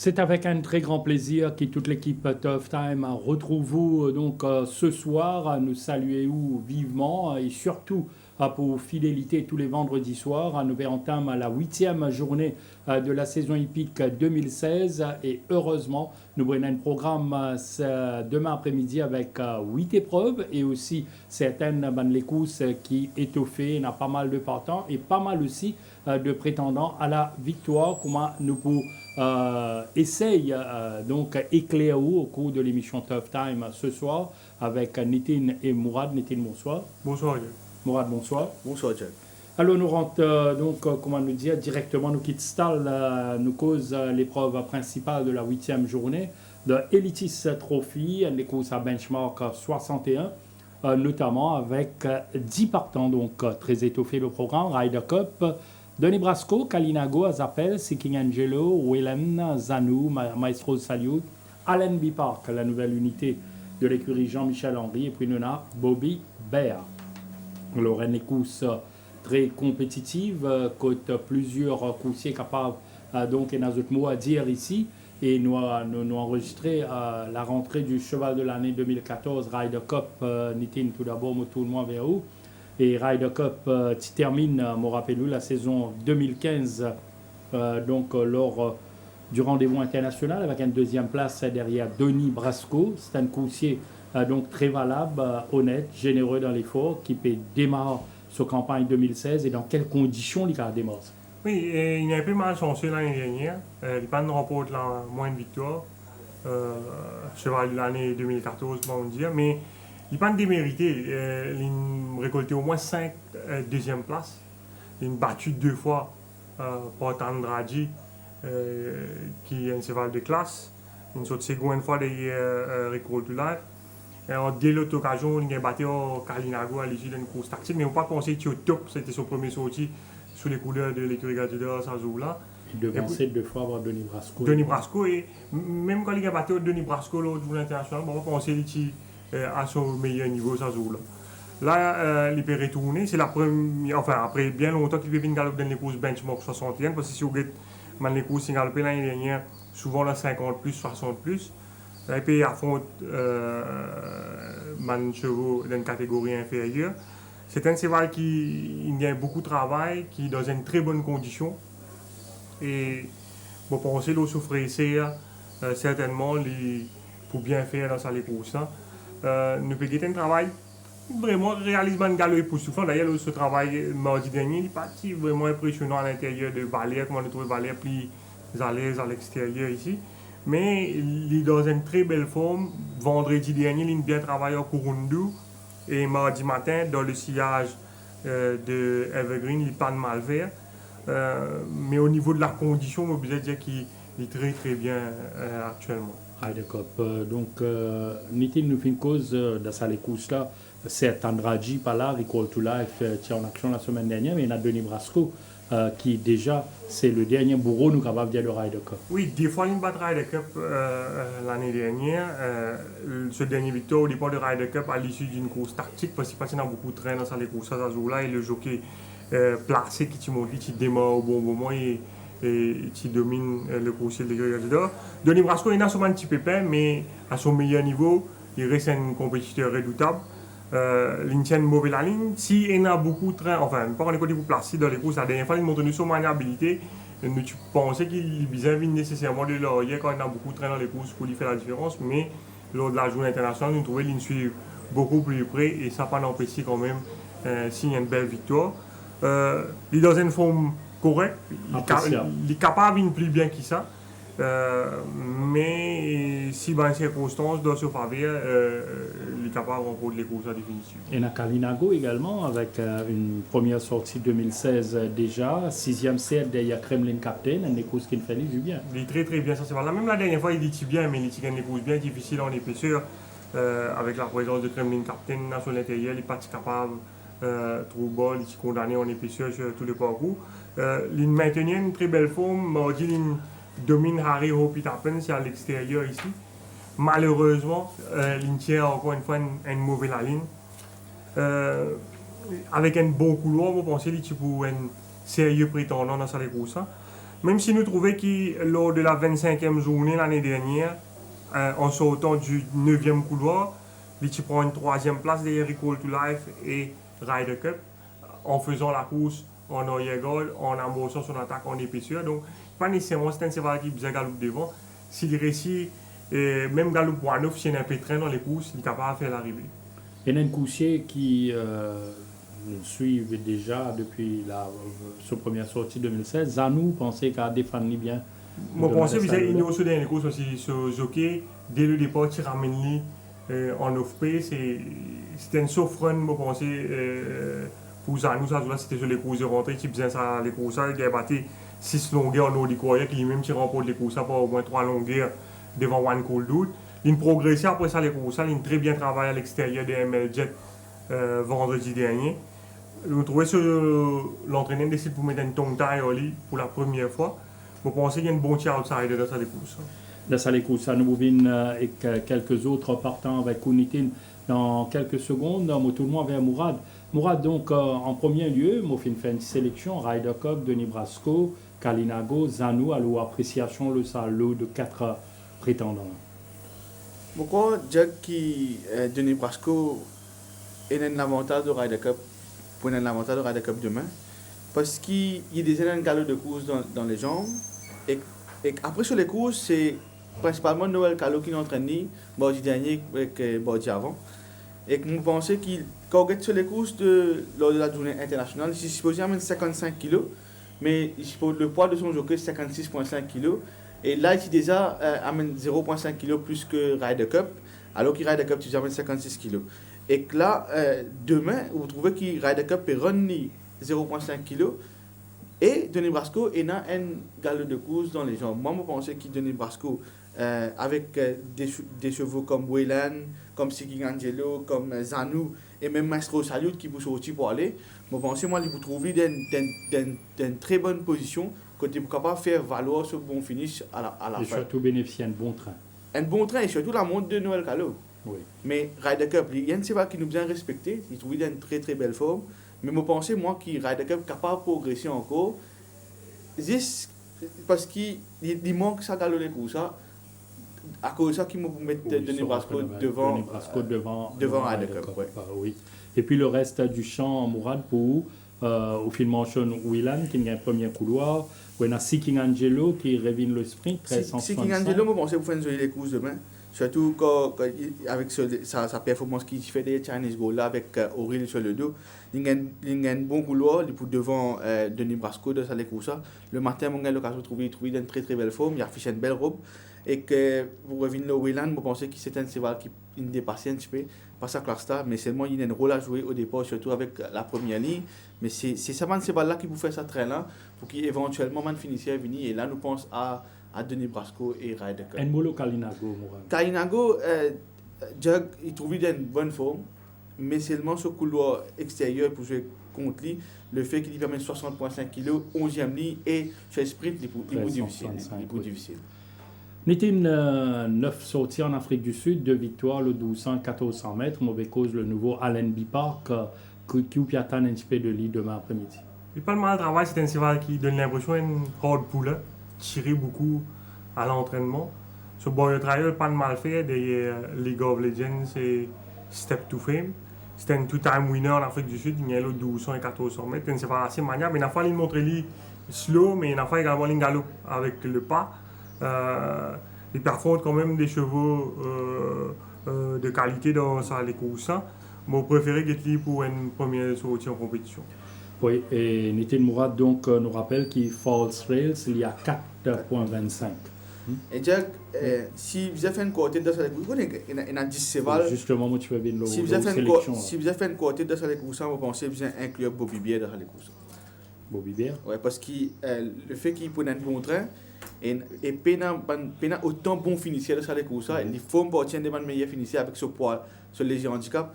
C'est avec un très grand plaisir que toute l'équipe Tough Time retrouve vous donc ce soir. Nous saluons vivement et surtout pour fidélité tous les vendredis soirs. Nous entamons la 8e journée de la saison hippique 2016 et heureusement nous prenons un programme demain après-midi avec 8 épreuves et aussi certaines les courses qui étoffées, n'a pas mal de partants et pas mal aussi de prétendants à la victoire. Comment nous pouvons essaye donc éclairer au cours de l'émission Tough Time ce soir avec Nitin et Mourad. Nitin, bonsoir. Bonsoir, Jack. Mourad, bonsoir. Bonsoir, Jack. Alors nous rentrons donc, comment nous dire, directement, nous quittons nous cause l'épreuve principale de la 8e journée de Elitis Trophy, les courses à benchmark 61, notamment avec 10 partants, donc très étoffé le programme, Ryder Cup, Denis Brasco, Kalinago, Azapel, Seeking Angelo, Willem, Zanou, Maestro Salio, Allen B. Park, la nouvelle unité de l'écurie Jean-Michel Henry, et puis nous avons Bobby Bear. Alors, une course très compétitive, côte plusieurs coursiers capables, donc, et autre mot à dire ici, et nous enregistré la rentrée du cheval de l'année 2014, Ryder Cup, Nitin, tout d'abord, me tourne moi vers où. Et Ryder Cup qui termine, me rappelez-vous, la saison 2015, donc lors du rendez-vous international avec une deuxième place derrière Denis Brasco. C'est un coursier donc très valable, honnête, généreux dans l'effort, qui peut démarrer sa campagne 2016 et dans quelles conditions il a démarré. Oui, et il a un peu mal chanceux l'année dernière. Il n'a pas remporté la moins de victoires. Cheval de l'année 2014, on va dire, mais il n'a pas démérité. Il a récolté au moins 5 deuxième places. Il a battu 2 fois par Tandraji, qui est un cheval de classe. Une sorte de seconde fois de récolte live. Dès l'autre occasion, il a battu Kalinago à l'issue d'une course tactique, mais on ne peut pas penser qu'il était au top. C'était son premier sortie sous les couleurs de l'écurie Gladiator à Sazoula. Il devançait 2 fois par Denis Brasco. Denis Brasco, et même quand il a battu Denis Brasco lors du international, on peut penser qu'il à son meilleur niveau, ça joue là. Là, il peut retourner. C'est la première, enfin, après bien longtemps qu'il peut venir galoper dans les courses benchmark 61, parce que si vous regardez les courses qu'il a galopé l'année dernière, souvent la 50 plus, 60 plus. Là, il peut affronter chevaux d'une catégorie inférieure. C'est un cheval qui a beaucoup de travail, qui est dans une très bonne condition. Et bon, penser l'eau souffrir, certainement, pour bien faire dans sa courses. Nous faisons un travail vraiment réalisme de galop époustouflant. D'ailleurs, ce travail mardi dernier, il est parti vraiment impressionnant à l'intérieur de Valère, comment on a trouvé Valère plus à l'aise à l'extérieur ici. Mais il est dans une très belle forme. Vendredi dernier, il a bien travaillé au Kurundu. Et mardi matin, dans le sillage de Evergreen, il n'est pas de mal vert. Mais au niveau de la condition, on peut dire qu'il est très très bien actuellement. Ryder Cup. Donc, Nitin nous fait une cause dans ces courses-là. C'est Tandraji, pas là, Recall to Life, qui est en action la semaine dernière, mais il y a Denis Brasco, qui déjà, c'est le dernier bourreau nous capable de dire le Ryder Cup. Oui, des fois, il bat Ryder Cup l'année dernière. Ce dernier victoire au départ de Ryder Cup à l'issue d'une course tactique, parce qu'il y a beaucoup de trains dans ces courses à jour-là, et le jockey placé qui te montre, qui démarre au bon moment et qui domine le coursier de Gladiator. Denis Brasco il a souvent un petit pépin, mais à son meilleur niveau, il reste un compétiteur redoutable. Il tient une mauvaise ligne. Si il a beaucoup de trains, enfin, pas on est côté pour placer dans les courses, la dernière fois, il montre son maniabilité. Tu pensais qu'il besoin nécessairement de laurier quand il a beaucoup de trains dans les courses pour lui faire la différence, mais lors de la journée internationale, nous trouvons qu'il suit beaucoup plus près et ça n'a pas empêché quand même s'il y a une belle victoire. Il est dans une forme correcte, il est capable de plus bien que ça. Mais si dans les circonstances, dans ce faveur, il est capable de remporter les courses à définition. Et na Kalinago également, avec une première sortie 2016 déjà, 6e set derrière Kremlin Captain, une des courses qu'il fait, il joue bien. Il est très très bien, ça c'est vrai. Même la dernière fois, il dit bien, mais il gagne les courses bien difficiles en épaisseur. avec la présence de Kremlin Captain sur l'intérieur, il n'est pas capable de trouver, il est condamné en épaisseur sur tous les parcours. Il maintient une très belle forme, mardi, il domine Harry Hope Tappen, c'est à l'extérieur ici. Malheureusement, il tient encore une fois une mauvaise ligne. Avec un bon couloir, vous pensez qu'il pour un sérieux prétendant dans cette course. Même si nous trouvons que lors de la 25e journée l'année dernière, en sortant du 9e couloir, il prend une 3e place derrière Recall to Life et Ryder Cup en faisant la course en arrière-garde, en amorçant son attaque en épaisseur. Donc, pas nécessairement c'est un cheval qui faisait galop devant. S'il réussit, même galop Boanoff, s'il y a un pétrin dans les courses, il est capable de faire l'arrivée. Il y a un coursier qui nous suit déjà depuis sa première sortie 2016. Zanou pensait qu'à défendre bien. Moi, je pense que il y a aussi des courses aussi sur jockey. Dès le départ, il ramène en off-pace. C'était une souffrance, je pense, pour Zanou. C'était sur les courses de rentrée. Il faisait ça, les courses. Il a battu 6 longueurs en Nordicoya, qui lui-même remporte les courses par au moins 3 longueurs devant One Cold Dude. Il a progressé après ça, les courses. Il a très bien travaillé à l'extérieur des ML Jet vendredi dernier. Nous trouvons sur l'entraîneur décide pour mettre un tongue taille pour la première fois. Je pense qu'il y a un bon tir outsider dans sa course. Dans sa course, nous vient avec quelques autres partants avec Kunitin dans quelques secondes. Nous tournons vers Mourad. Mourad, donc, en premier lieu, nous fait une sélection Ryder Cup, Denis Brasco, Kalinago, Zanou, à l'appréciation le lot de 4 prétendants. Pourquoi dire que Denis Brasco est un avantage de Ryder Cup pour un avantage de Ryder Cup demain? Parce qu'il y a déjà un galop de course dans les jambes. Et après sur les courses, c'est principalement Noël Calo qui l'entraîne, Bordi dernier avec Bordi avant. Et nous pensons qu'il, quand on regarde sur les courses lors de la journée internationale, il est supposé amener 55 kg, mais le poids de son jockey c'est 56,5 kg. Et là, il déjà amène 0,5 kg plus que Ryder Cup, alors qu'il Ryder Cup, tu amènes 56 kg. Et que là, demain, vous trouvez que Ryder Cup peut runner 0,5 kg. Et Denis Brasco est un galop de course dans les jambes. Moi, je pense que Denis Brasco, avec des chevaux comme Wayland, comme Seeking Angelo, comme Zanou, et même Maestro Salute qui peut sortir pour aller, je pense que moi, il peut trouver dans une très bonne position, côté pour capable faire valoir ce bon finish à la fin. Et surtout bénéficier d'un bon train. Un bon train et surtout la montre de Noël Calo. Oui. Mais Ryder Cup, il y a un cheval qui nous bien respecté, il trouve une très très belle forme. Mais je pense moi qu'il Ryder Cup capable de progresser encore. Juste parce qu'il manque ça dans les courses. À cause de ça qu'il me met Denis Brasco devant Ryder Cup. Ouais. Oui. Et puis le reste du champ, Mourad, pour au film mentionne Whelan qui a un premier couloir. On a Seeking Angelo qui révient le sprint, 1365. Seeking Angelo, je pense que vous faites jouer les courses demain. Surtout avec sa performance qu'il fait des Chinese Gold là avec Auril sur le dos. Il a un bon couloir pour devant Denis Brasco dans les courses. Le matin, on a l'occasion de trouver une très très belle forme. Il affiche une belle robe. Et que pour revenir au Wayland, je pense que c'est un cheval qui dépasse un petit peu, pas sa classe là, mais seulement il a un rôle à jouer au départ, surtout avec la première ligne. Mais c'est seulement ce cheval là qui peut faire ça très là pour qu'éventuellement man finisse à venir. Et là, nous pensons à Denis Brasco et Ryder Cup. Un molo Kalinago, Mourad. Kalinago, il trouve une bonne forme, mais seulement ce couloir extérieur pour jouer contre lui, le fait qu'il permet 60,5 kg, 11e ligne et sur le sprint, il est difficile. Nitin 9 sorties en Afrique du Sud, 2 victoires, le 1200, 1400 mètres. Mauvaise cause, le nouveau Allenby Park, qui attend un petit peu de lit demain après-midi. Il pas le mal travail, c'est un cheval qui donne l'impression d'une hard poule, tirer beaucoup à l'entraînement. Ce Boyer Trial, pas de mal fait, des League of Legends et Step to Fame. C'était un two-time winner en Afrique du Sud, il y a le 1200 et 1400 mètres. C'est un cheval assez maniable, mais il a fallu montrer lui slow, mais il a fallu également une galop avec le pas. Il performe quand même des chevaux de qualité dans les courses. Mon préféré est pour une première sortie en compétition. Oui, et Nitin Mourad donc nous rappelle qu'il False Rails, il y a 4,25. Et Jack, si vous avez fait une côté de cette course, il y a 10 chevals. Justement, moi tu veux bien si vous avez fait une côté de cette course, vous pensez que vous avez inclure Bobby Bear dans cette course. Bobby Bear? Oui, parce que le fait qu'il prenne un bon train, Et pena autant bon finisseur de ça les courses, il faut partir des meilleurs finisseurs avec ce poids, ce léger handicap.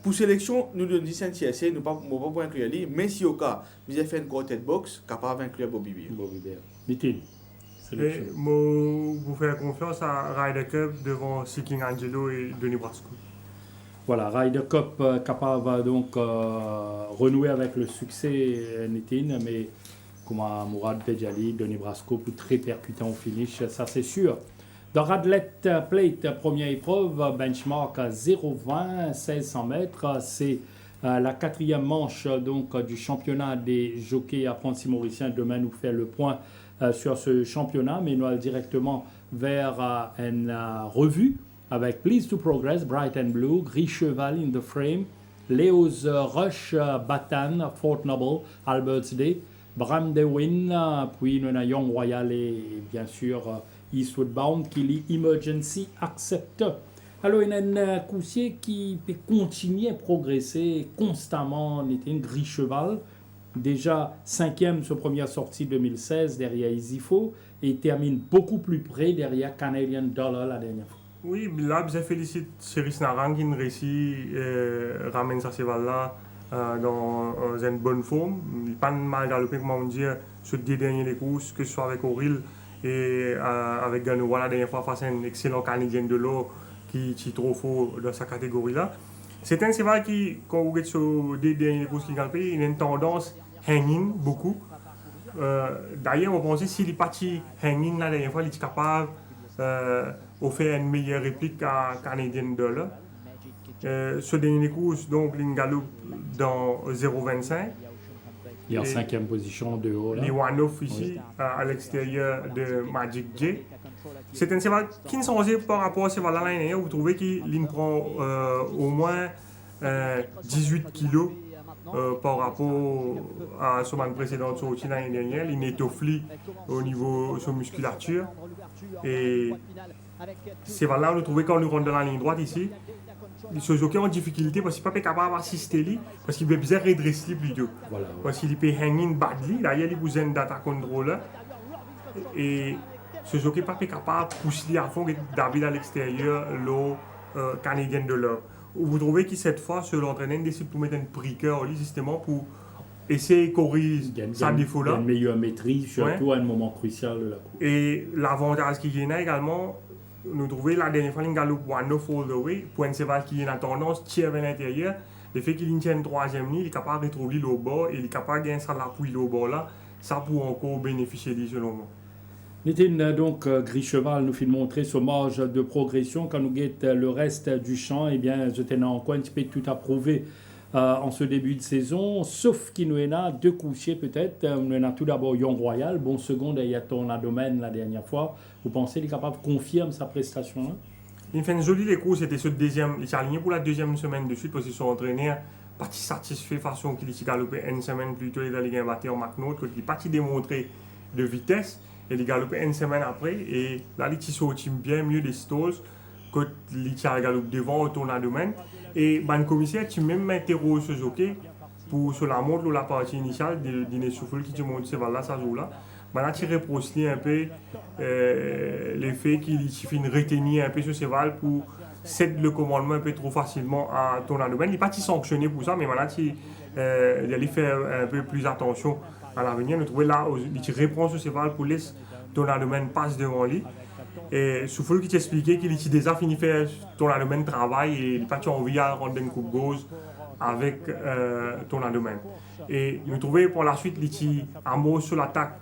Pour sélection, nous devons dire CNCSC, nous ne pouvons pas inclure lui, mais si au cas, vous avez fait une quartet box, capable d'inclure Bobby Beer. Bobby Beer. Nitin. Et moi, vous faire confiance à Ryder Cup devant Seeking Angelo et Denis Brasco. Voilà, Ryder Cup capable donc renouer avec le succès Nitin, mais comme Mourad Pedjali, Denis Brasco pour très percutant au finish, ça c'est sûr. Dans Radlet Plate, première épreuve, benchmark 0,20, 1600 mètres, c'est la quatrième manche donc, du championnat des jockeys à Apprenti-Mauricien. Demain, nous fait le point sur ce championnat, mais nous allons directement vers une revue avec Please to Progress, Bright and Blue, Gris Cheval in the Frame, Leo's Rush, Batan, Fort Noble, Albert's Day, Bram de Win, puis nous avons Young Royal et bien sûr Eastwood Bound qui lit Emergency Accept. Alors, il y a un coursier qui peut continuer à progresser constamment. On était un Gris Cheval, déjà 5e sur première sortie 2016 derrière Isifo et termine beaucoup plus près derrière Canadian Dollar la dernière fois. Oui, là, je félicite Chéris Naran qui a réussi à ramener sa cheval-là dans une bonne forme. Il n'a pas mal galopé, comme on dit, sur les dernières courses, que ce soit avec Auril et avec Ganoua la dernière fois face à un excellent Canadien de l'eau qui est trop fort dans sa catégorie-là. C'est un cheval qui, quand vous regardez sur les dernières courses qu'il a galopé, il a une tendance hanging beaucoup. D'ailleurs, on pensait s'il est parti hanging la dernière fois, il est capable de faire une meilleure réplique à Canadien de l'eau. Ce dernier course, donc, il galope dans 0,25. Il est en 5e position de haut. Les one-off ici, à l'extérieur de Magic J. C'est un cheval qui ne change par rapport à ce cheval-là l'année dernière. Vous trouvez qu'il prend au moins 18 kg par rapport à son man précédent sorti l'année dernière. Il est offli au niveau de sa musculature. Et ce cheval-là, vous trouvez quand on rentre dans la ligne droite ici, ce jockey en difficulté parce qu'il n'est pas capable d'assister lui, parce qu'il veut bien redresser plutôt. Voilà, Parce qu'il peut hanging badly, d'ailleurs il a besoin d'attaque contrôle. Et ce jockey n'est pas capable de pousser à fond David à l'extérieur, le Canadien de l'heure. Vous trouvez que cette fois, sur l'entraîneur décide de mettre un priqueur justement pour essayer de corriger sa défaut-là. Il y a une meilleure maîtrise, surtout à un moment crucial de la course. Et l'avantage qu'il y a également, nous trouvons la dernière fois qu'il galope one-off all the way, pour un cheval qui a une tendance tire vers l'intérieur, le fait qu'il tient une troisième ligne, il est capable de retrouver le bord et il est capable de gagner ça l'appui le bord là, ça pour encore bénéficier de lui selon moi. Nitin, donc, Gris Cheval nous fait montrer ce marge de progression. Quand nous guettons le reste du champ, eh bien, je tenais en coin un petit peu tout approuvé en ce début de saison, sauf qu'il nous a deux couchiers peut-être. Nous a tout d'abord Young Royal, bon second derrière Tornadoman la dernière fois. Vous pensez qu'il est capable de confirmer sa prestation là? Il fait une jolie course, c'était ce deuxième, il s'est aligné pour la deuxième semaine de suite parce qu'ils sont entraînés, parti satisfait façon qu'il s'est galopé une semaine plus tôt, il a gagné battu en McNaught, qu'il est parti démontrer de vitesse, et il a galopé une semaine après, et là il s'est sorti bien mieux des stalls que il a galopé devant au Tornadoman. Et le commissaire, tu même interrogé ce jockey pour sur la montre ou la partie initiale d'Inès Souffle qui te montre ce cheval-là, ça joue là. Maintenant, tu reproches un peu l'effet qu'il suffit de retenir un peu ce cheval pour céder le commandement un peu trop facilement à Tornadoman. Il n'est pas sanctionné pour ça, mais maintenant, il allait faire un peu plus attention à l'avenir. Nous trouvons là, il reprend ce cheval pour laisser Tornadoman passe devant lui. Et Souffle qui t'expliquait qu'il a déjà fini de faire Tornadoman travail et il n'a pas envie de rendre une coupe gauche avec Tornadoman. Et nous trouvons pour la suite, il a un mot sur l'attaque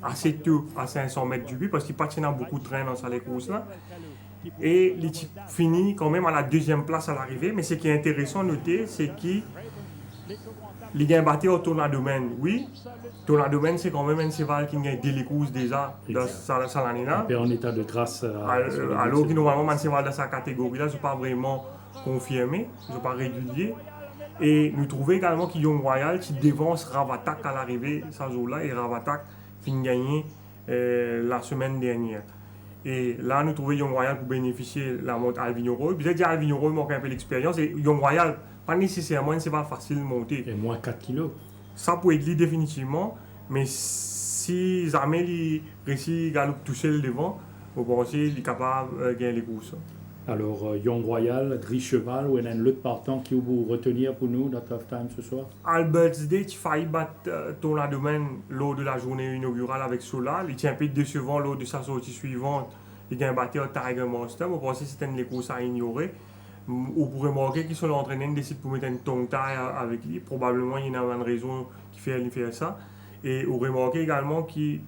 assez tôt à 500 mètres du but parce qu'il patinait beaucoup de train dans sa course là. Et il finit quand même à la deuxième place à l'arrivée. Mais ce qui est intéressant à noter, c'est qu'il a battu au Tornadoman. Oui, Tornadoman c'est quand même un cheval qui a des courses déjà dans sa l'année-là. En état de grâce. Alors que normalement, un cheval dans sa catégorie là, je ne pas vraiment confirmé, je ne pas régulier. Et nous trouvons également qu'il y a Young Royal qui devance Ravatak à l'arrivée ce jour-là et Ravatak finit gagné la semaine dernière. Et là, nous trouvons Young Royal pour bénéficier de la montre Alvin Roy. Vous avez dit Alvin Roy manque un peu l'expérience et Young Royal, pas nécessairement, c'est pas facile de monter. Et moins 4 kilos. Ça peut être lui définitivement, mais si jamais il réussit à toucher le devant, vous pensez qu'il est capable de gagner les courses. Alors, Young Royal, Gris Cheval, ou un autre partant qui vous retenir pour nous dans Tough Time ce soir? Albert's Day, tu failli battre ton domaine lors de la journée inaugurale avec Solar. Il tient un peu décevant lors de sa sortie suivante. Il a battu Tiger Monster. Vous pensez que c'était une course à ignorer? Vous pourrez remarquer qu'ils sont l'entraîneur décide pour mettre une tongue taille avec lui. Probablement, il y a une raison qui fait ça. Et vous remarquez également qu'il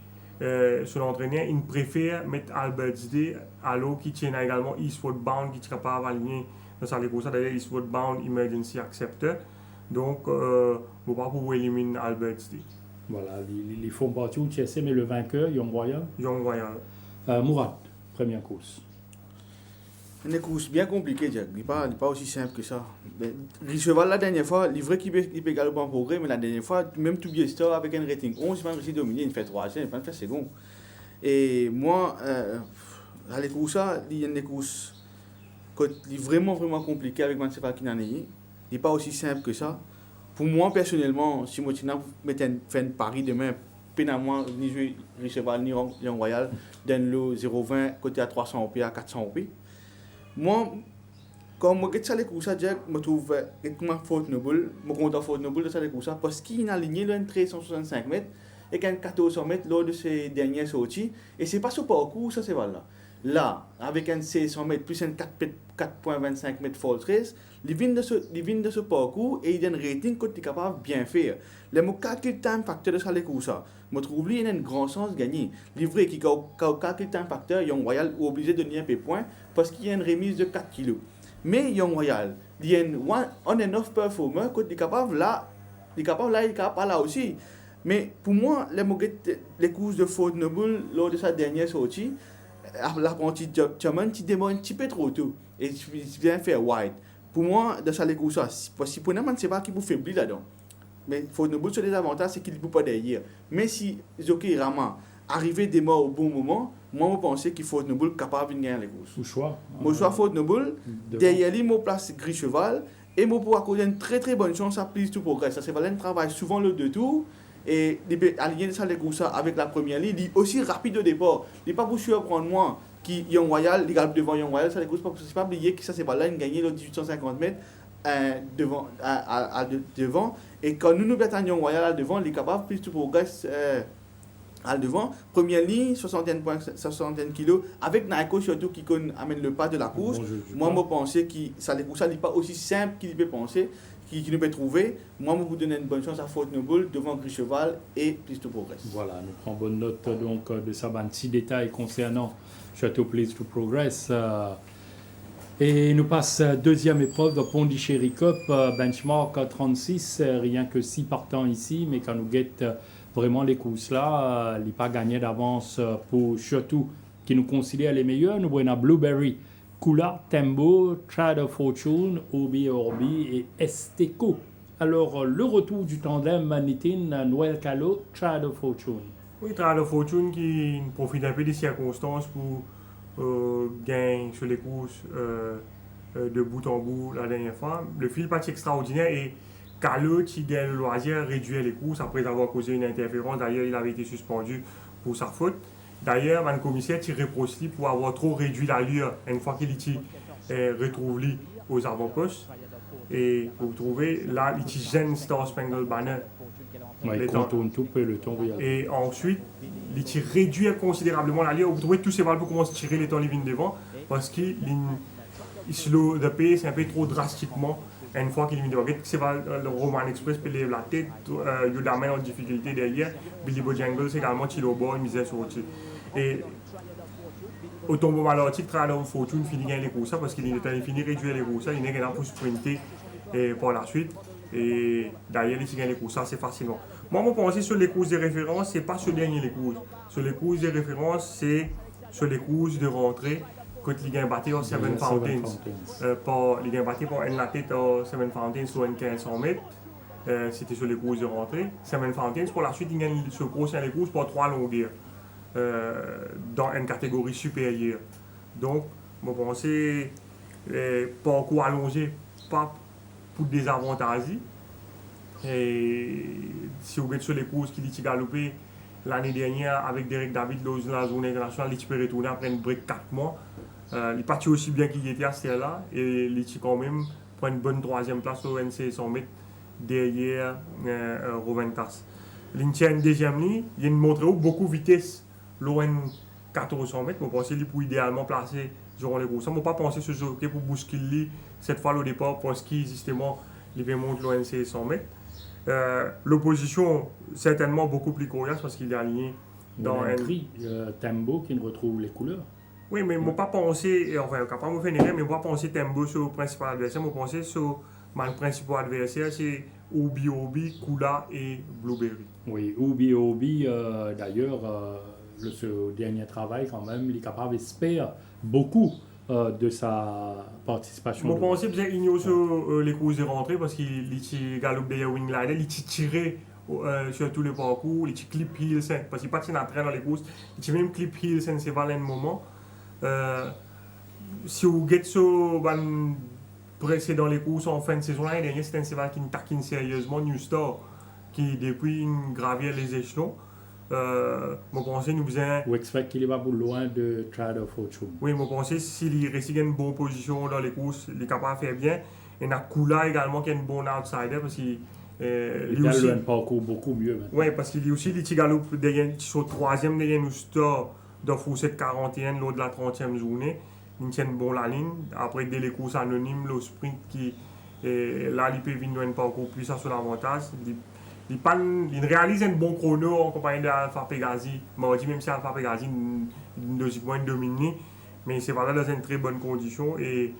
sur l'entraîneur, il préfère mettre Albert's Day alors qu'il tient également Eastward Bound qui est capable d'aligner dans sa course. D'ailleurs, Eastward Bound Emergency Acceptor. Donc, on ne va pas pouvoir éliminer Albert's Day. Voilà, ils font partie du TSC, mais le vainqueur, Young Royal. Young Royal. Mourad, première course. Une course bien compliquée, Jack. Il n'est pas aussi simple que ça. Le cheval, la dernière fois, il vrai qu'il peut galoper en progrès, mais la dernière fois, même tout bien store avec un rating 11, il m'a réussi à dominer, il fait 3, il fait second. Et moi, dans les courses, il y a des courses qui sont vraiment compliquées avec un cheval qui n'en est. Il n'est pas aussi simple que ça. Pour moi, personnellement, si moi, fait un pari demain, pénalement, ni jouer le cheval, ni Young Royal, dans le 0,20, côté à 300 OP, à 400 OP. Moi, quand je regarde les courses, je trouve que Fort Noble, je compte Fort Noble de les courses parce qu'il a aligné le 1365 mètres et qu'il a 1400 mètres lors de ses dernières sorties. Et ce n'est pas ce parcours, ça c'est là. Là, avec un 1600 mètres plus un 4,25 mètres fall trace, il vient de ce parcours et il a un rating qu'il est capable de bien faire. Le calcul time factor de les courses, je trouve qu'il a un grand sens de gagner. Le vrai qui a calcul time factor, Young Royal est obligé de donner un peu de points parce qu'il y a une remise de 4 kg. Mais Young Royal, il y a un on and off performer qui est capable là, il est capable là aussi. Mais pour moi, les courses de Fort Noble lors de sa dernière sortie, l'apprenti German, tu démarres un petit peu trop tôt et tu viens faire wide. Pour moi, dans ça les courses, si pour nous, c'est pas qui vous faiblit là-dedans. Mais Fort Noble, sur les avantages, c'est qu'il ne peut pas derrière. Mais si Jockey Rama arrivait démarrer au bon moment, moi, je pensais qu'il faut Noble capable de gagner les courses. Au choix. Mon choix Fort Noble, derrière lui, je place Gris Cheval et je peux accorder une très bonne chance à Please to Progress. Ça, c'est Valène travaille souvent le deux tours et il peut aligner ça les courses avec la première ligne. Il est aussi rapide au départ. Il n'est pas pour surprendre moi qui Young Royal, il galope devant Young Royal, ça les courses parce que c'est pas oublier que ça c'est Valène gagner le 1850 mètres devant et quand nous battons Young Royal devant, il est capable Please to Progress à devant, première ligne, 61 kg, avec Naiko surtout qui amène le pas de la course. Moi, je pensais que ça n'est pas aussi simple qu'il peut penser, qu'il ne peut trouver. Moi, je vous donne une bonne chance à Fort Noble devant Gris Cheval et Please to Progress. Voilà, nous prenons bonne note donc, de ça, 6 détails concernant Château Please to Progress. Et nous passe deuxième épreuve de Pondichéry Cup, benchmark 36, rien que 6 partants ici, mais quand nous guette vraiment les courses là, il n'est pas gagné d'avance pour Château qui nous considère les meilleurs. Nous voyons Blueberry, Kula, Tembo, Trade of Fortune, Obi Orbi et Esteco. Alors, le retour du tandem Nitin, Noël Calo, Trade of Fortune. Oui, Trade of Fortune qui profite un peu des circonstances pour gagner sur les courses de bout en bout la dernière fois. Le fil pas extraordinaire et Calo qui gagne le loisir réduire les courses après avoir causé une interférence. D'ailleurs, il avait été suspendu pour sa faute. D'ailleurs, le commissaire tire procès pour avoir trop réduit l'allure une fois qu'il est retrouvé aux avant-postes. Et vous trouvez là, il gêne Star Spangled Banner. Ouais, il contourne tout peloton. Et ensuite, il réduit considérablement l'allure. Vous trouvez que tous ces balles commencent à tirer les temps livres devant parce qu'il slow the pace un peu trop drastiquement. Une fois qu'il est devant, c'est le Roman Express peut lever la tête, il l'amène en difficulté derrière. Billy Bojangles également, il est au bord, il misère sur au-dessus. Et au tombeau malheureusement, Trade of Fortune finit gagner les courses parce qu'il est fini de réduire les courses, il n'est pas pour sprinter par la suite. Et d'ailleurs, il gagne les courses assez facilement. Moi, je pense sur les courses de référence, ce n'est pas sur gagner les courses. Sur les courses de référence, c'est sur les courses de rentrée. Quand il gagne battu au Seven Fountains, il gagne battu pour une la tête au Seven Fountains sur une 1500 mètres. C'était sur les courses de rentrée. Seven Fountains, pour la suite, il gagne ce course les courses pour 3 longueurs dans une catégorie supérieure. Donc, je pense que parcours allongé, pas pour désavantager. Et si vous êtes sur les courses qui dit galopé, l'année dernière avec Derek David dans la zone internationale, il peut retourner après une break 4 mois. Il est parti aussi bien qu'il était à ce là et il est quand même pour une bonne troisième place au NC 100 mètres derrière Roventas. Il tient une deuxième ligne, il a montré beaucoup de vitesse l'ON 1400 mètres. Je pense qu'il peut idéalement placer durant les courses. Je ne pas penser ce jockey pour bousculer cette fois au départ parce qu'il justement il va monter l'ONC 100 mètres. L'opposition certainement beaucoup plus coriace parce qu'il est aligné dans un gris Tembo qui ne retrouve les couleurs. Oui, mais je ne pas penser, enfin, quand je mais je ne pas penser Tembo sur le principal adversaire, je penser sur le principal adversaire, c'est Obi Obi, Kula et Blueberry. Oui, Obi d'ailleurs, ce dernier travail quand même, il est capable d'espérer beaucoup de sa participation. Je pense que vous avez ignoré sur les courses de rentrée parce qu'il galope derrière Wing Rider, il tiré sur tous les parcours, il clip hill, parce qu'il patine en train dans les courses, il même clip hill, c'est valait un moment. Si vous êtes sur précédent les courses en fin de saison, l'année dernière, c'était un cheval qui taquine sérieusement New Star, qui depuis gravir les échelons. Je pense que nous faisons. Vous expectez qu'il va loin de Triad of Fortune. Oui, je pense que s'il reste une bonne position dans les courses, il est capable de faire bien. Et Nakula également qui est un bon outsider parce qu'il il a un parcours beaucoup mieux maintenant. Oui, parce qu'il est aussi il galope sur troisième derrière New Star dans Fourchette 41 lors de la 30e journée. Il tient bon la ligne. Après, dès les courses anonymes, le sprint qui là, il peut venir un parcours plus à son avantage. Il réalise un bon chrono en compagnie d'Alpha Pegasi. Même si Alpha Pegasi logiquement une domine, mais c'est pas là dans une très bonne condition et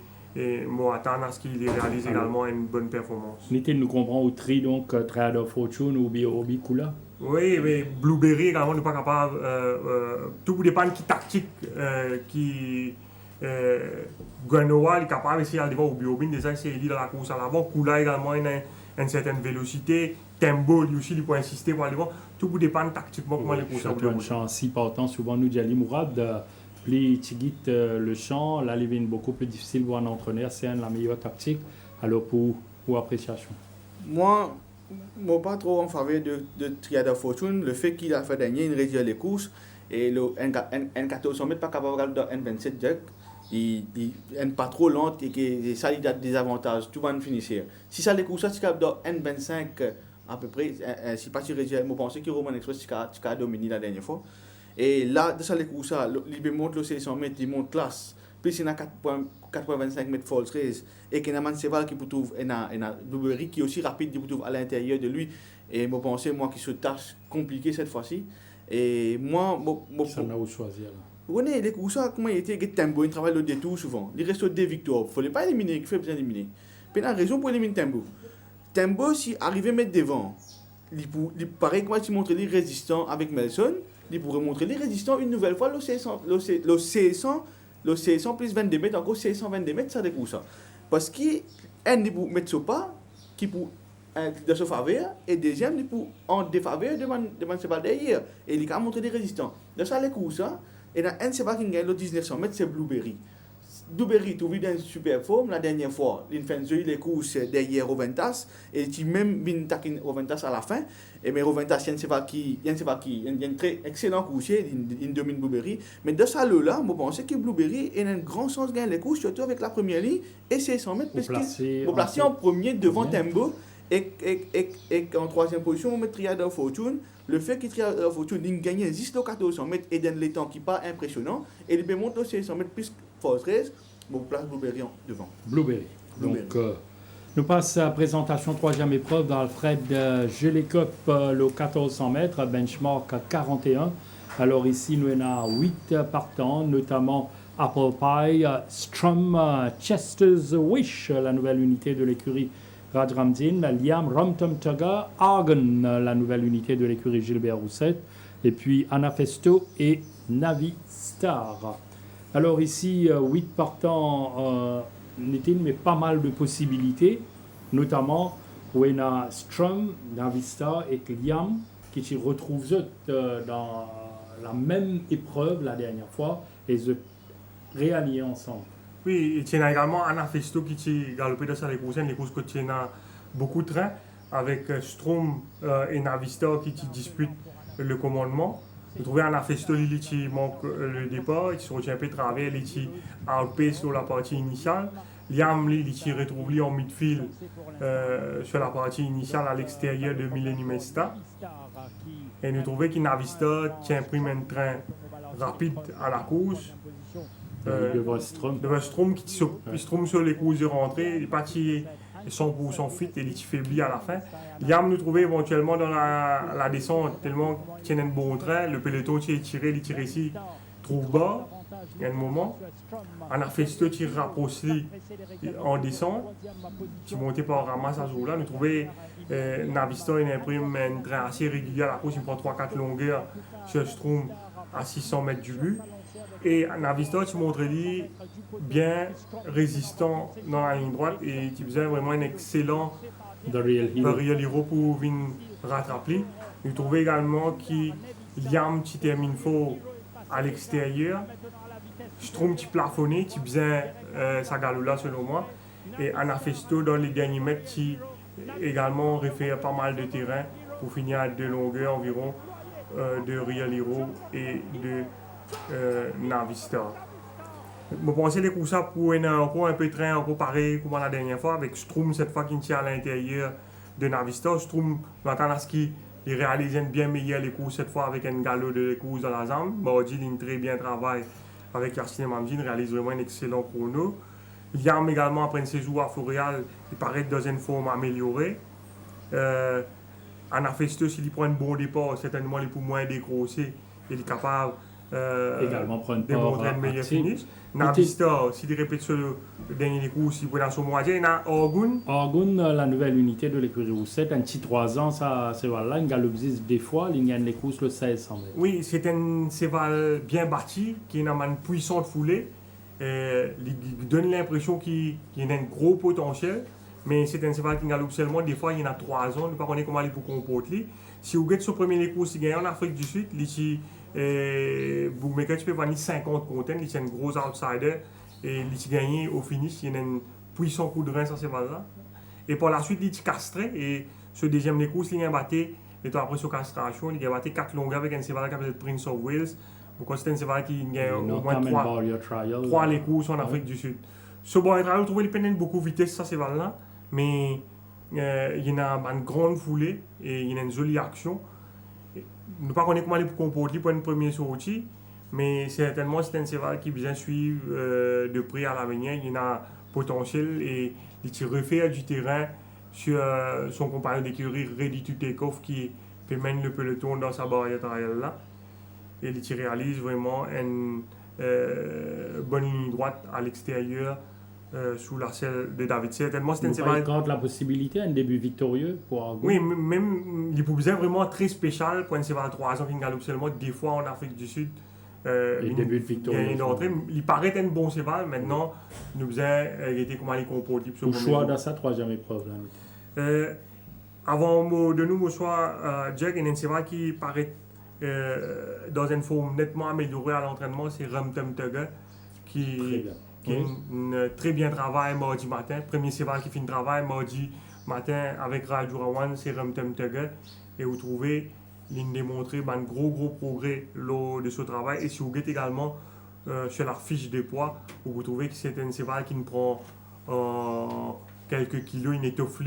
moi attendre à ce qu'il réalise également une bonne performance. Nous comprenons au tri donc Triad of Fortune ou Obi Kula. Oui, mais Blueberry également n'est pas capable. Tout dépend qui tactique qui Guanoa est capable d'essayer d'aller voir Obi déjà essayer dans la course à l'avant. Kula également une certaine vélocité. Tembo lui aussi il peut insister pour aller voir. Tout dépend tactiquement comment les courses à une chance si partant souvent nous Djali Mourad plus Tigit le champ, là il est beaucoup plus difficile pour un entraîneur, c'est la meilleure tactique. Alors pour appréciation. Moi pas trop en faveur de Triad of Fortune, le fait qu'il a fait dernier, il réduit les courses et le N1400 mètres pas capable de N27 Jack. Il n'est pas trop lente et ça il a des avantages, tout va finir. Si ça les courses, si capable dans N25 à peu près, si pas tu réduis, je pense que Roman Express tu as dominé la dernière fois. Et là, de ça les courses, il monte le 600 mètres, il monte classe. Puis il y a 4,25 mètres false race et qu'il y a un cheval qui peut trouver, il y a Blueberry qui est aussi rapide, qui peut trouver à l'intérieur de lui. Et je pense que c'est une tâche compliquée cette fois-ci. Et moi, ça n'a pas choisir là. Vous voyez, les courses, comment il était, Tembo, il travaille le détour souvent. Il reste des victoires. Il ne fallait pas éliminer, il faut bien éliminer. Puis il y a raison pour éliminer Tembo. Tembo, si arrive à mettre devant, il paraît que moi, si montre les résistants avec Melson, il pourrait montrer les résistants une nouvelle fois, le 600 plus 22 mètres, encore 622 mètres, ça découvre ça. Parce qu'il ne peut mettre ce pas, qui peut de ce faveur, et deuxième, il peut en défaveur de ce pas derrière. Et il a montré les résistants. De ça, les courses, et dans un cheval qui gagne le 1900 mètres, c'est Blueberry. Blueberry, tu vis dans une super forme. La dernière fois, il fait les courses derrière Roventas. Et tu même bien taquin Roventas à la fin. Et mais Roventas, il y a un très excellent coursier, il domine Blueberry. Mais de ça, là, je pense que Blueberry a un grand sens de gagner les courses, surtout avec la première ligne et 600 mètres. Pour placer en premier devant Tembo. Et en troisième position, on met Triad of Fortune. Le fait qu'il Triad of Fortune gagne 10 le 1400 mètres et donne les temps qui pas impressionnant. Et il monte le 600 mètres plus force race. Bon, place Blueberry devant. Blueberry. Donc, nous passons à la présentation troisième épreuve d'Alfred Gelée Cup, le 1400 mètres, benchmark 41. Alors ici, nous avons 8 partants, notamment Apple Pie, Strum, Chester's Wish, la nouvelle unité de l'écurie Rajramdin, Liam Romtom Tugger, Argon, la nouvelle unité de l'écurie Gilbert Rousset, et puis Anafesto et Navi Star. Alors ici, 8 partants, mais pas mal de possibilités, notamment Wena Strum, Navi Star et Liam, qui se retrouvent dans la même épreuve la dernière fois, et se réalliés ensemble. Oui, il y a également Anafesto qui s'est galopé dans les courses que tu as beaucoup de trains avec Strom et Navistar qui disputent le commandement. Vous trouvez un Afesto qui manque le départ, qui se retient un peu de travers, qui outpace sur la partie initiale. Liam qui retrouve en midfield sur la partie initiale à l'extérieur de Millennium Esta. Et nous trouvons que Navista tient prime un train rapide à la course. Devant Strom qui Strom sur les courses de rentrée, il est parti 100% fit et il est faibli à la fin. Liam nous trouvait éventuellement dans la descente tellement qu'il tient un bon train, le peloton qui est tiré, il tire ici, trouve bas, il y a un moment. On a fait ce tir rapproché en descente, qui montait par ramasse à ce jour-là. Nous trouvons Navista, il imprime un train assez régulier à la course, il prend 3-4 longueurs sur Strom à 600 mètres du but. Et Navista, tu montres lui bien résistant dans la ligne droite et tu faisais vraiment un excellent The Real Hero pour venir rattraper. Nous trouvons également qu'il y a un petit termine fort à l'extérieur. Strom qui plafonné, qui faisait sa galoula selon moi. Et Anafesto dans les derniers mètres qui également réfère pas mal de terrain pour finir à 2 longueurs environ de Real Hero et de Navista. Je pensais que les coups pour encore un peu de train, encore pareil comme la dernière fois, avec Strom cette fois qui tient à l'intérieur de Navista. Strom, maintenant à ce qu'il réalise bien meilleur les coups cette fois avec un galop de coups dans la jambe. Mardi, il très bien travail avec Yassine Mamdine, réalise vraiment un excellent chrono. Liam également après une saison à Fourial, il paraît dans une forme améliorée. Anafesto, s'il prend un bon départ, certainement il est pour moins dégrosser, il est capable également prendre démontrer un meilleur finish. Navista, s'il répète sur le dernier coup, s'il peut dans son moitié, il y a Orgun. Orgun, la nouvelle unité de l'écurie Roussette, un petit 3 ans, ça c'est voilà, il galope des fois, il gagne les courses le 1600 mètres. Oui, c'est un cheval bien bâti, qui a une puissante foulée, il donne l'impression qu'il a un gros potentiel, mais c'est un cheval qui galope seulement, des fois il y en a 3 ans, nous ne savons pas comment il peut comporter. Si vous regardez son premier course, il gagne en Afrique du Sud, Bookmaker, tu peux vendre 50 contents, il est un gros outsider et il a gagné au finish, il a un puissant coup de rein sur ces balles-là. Et par la suite, il est castré et ce deuxième des courses, il a battu, et après sa castration, il a battu 4 longueurs avec un cheval qui s'appelle Prince of Wales. Donc c'est un cheval qui gagne au moins 3 les courses en Afrique du Sud. Ce bon trial, je trouve qu'il peine beaucoup de vitesse, ça, ces balles-là, mais il y a une grande foulée et il y a une jolie action. Nous ne connaissons pas comment il peut comporter pour une première sortie, mais certainement c'est un cheval qui besoin suivre de près à l'avenir. Il a potentiel et il refait du terrain sur son compagnon d'écurie Ready to Take Off qui peut mener le peloton dans sa barrière arrière là. Et il réalise vraiment une bonne ligne droite à l'extérieur sous la selle de David. Certainement, c'est un cheval. Il la possibilité un début victorieux pour Orgun. Oui, même il peut vraiment très spécial pour un cheval à 3 ans qui galope seulement des fois en Afrique du Sud. Il début victorieux. Il paraît un bon cheval, maintenant, nous faisons était comment il comporte. Au choix dans sa 3e épreuve. Là. Avant de nous, Jack, il y a un cheval qui paraît dans une forme nettement améliorée à l'entraînement, c'est Rumtum Tugger qui très bien travail mardi matin. Premier cheval qui fait un travail mardi matin avec Rajurawan, c'est Rumtum Tugger. Et vous trouvez, il démontré un gros progrès lors de ce travail. Et si vous regardez également sur la fiche de poids, vous trouvez que c'est un cheval qui prend quelques kilos, il étoffe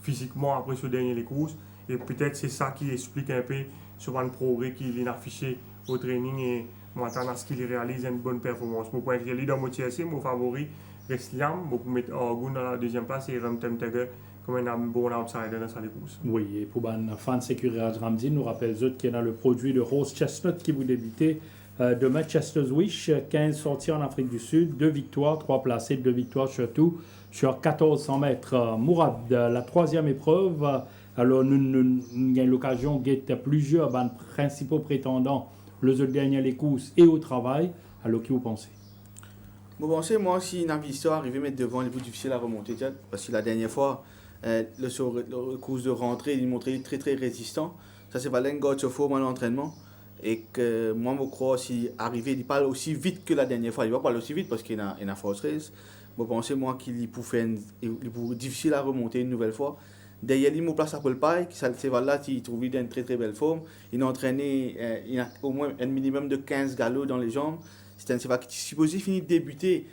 physiquement après ce dernier courses. Et peut-être c'est ça qui explique un peu sur le progrès qu'il a affiché au training et maintenant à ce qu'il réalise une bonne performance. Mon point de vue dans mon TSC, mon favori reste Liam. Je peux mettre Orgun dans la 2e place et Rumtum Tugger comme un bon outsider dans sa course. Oui, et pour un fan de sécurité Ramdin, nous rappelle qu'il y a le produit de Rose Chestnut qui vous débutez demain. Chester's Wish, 15 sorties en Afrique du Sud, 2 victoires, 3 placés, 2 victoires surtout sur 1400 mètres. Mourad, la 3e épreuve. Alors, nous avons l'occasion de guetter plusieurs principaux prétendants le dernier les courses et au travail. Alors, qui vous pensez? Vous pensez, moi, si Navista arrivait à mettre devant, il est plus difficile à remonter, parce que la dernière fois, le course de rentrée, il montrait très très résistant. Ça, c'est pas l'un de forme à l'entraînement. Et que moi, je crois, s'il arrivait, il parle aussi vite que la dernière fois. Il ne va pas parler aussi vite parce qu'il a force race. Vous pensez, moi, qu'il est difficile à remonter une nouvelle fois. Derrière lui, mon place à Paul Paille, qui ce cheval-là, il trouve une très très belle forme. Il a entraîné, il a au moins un minimum de 15 galops dans les jambes. C'est un cheval qui est supposé finir de débuter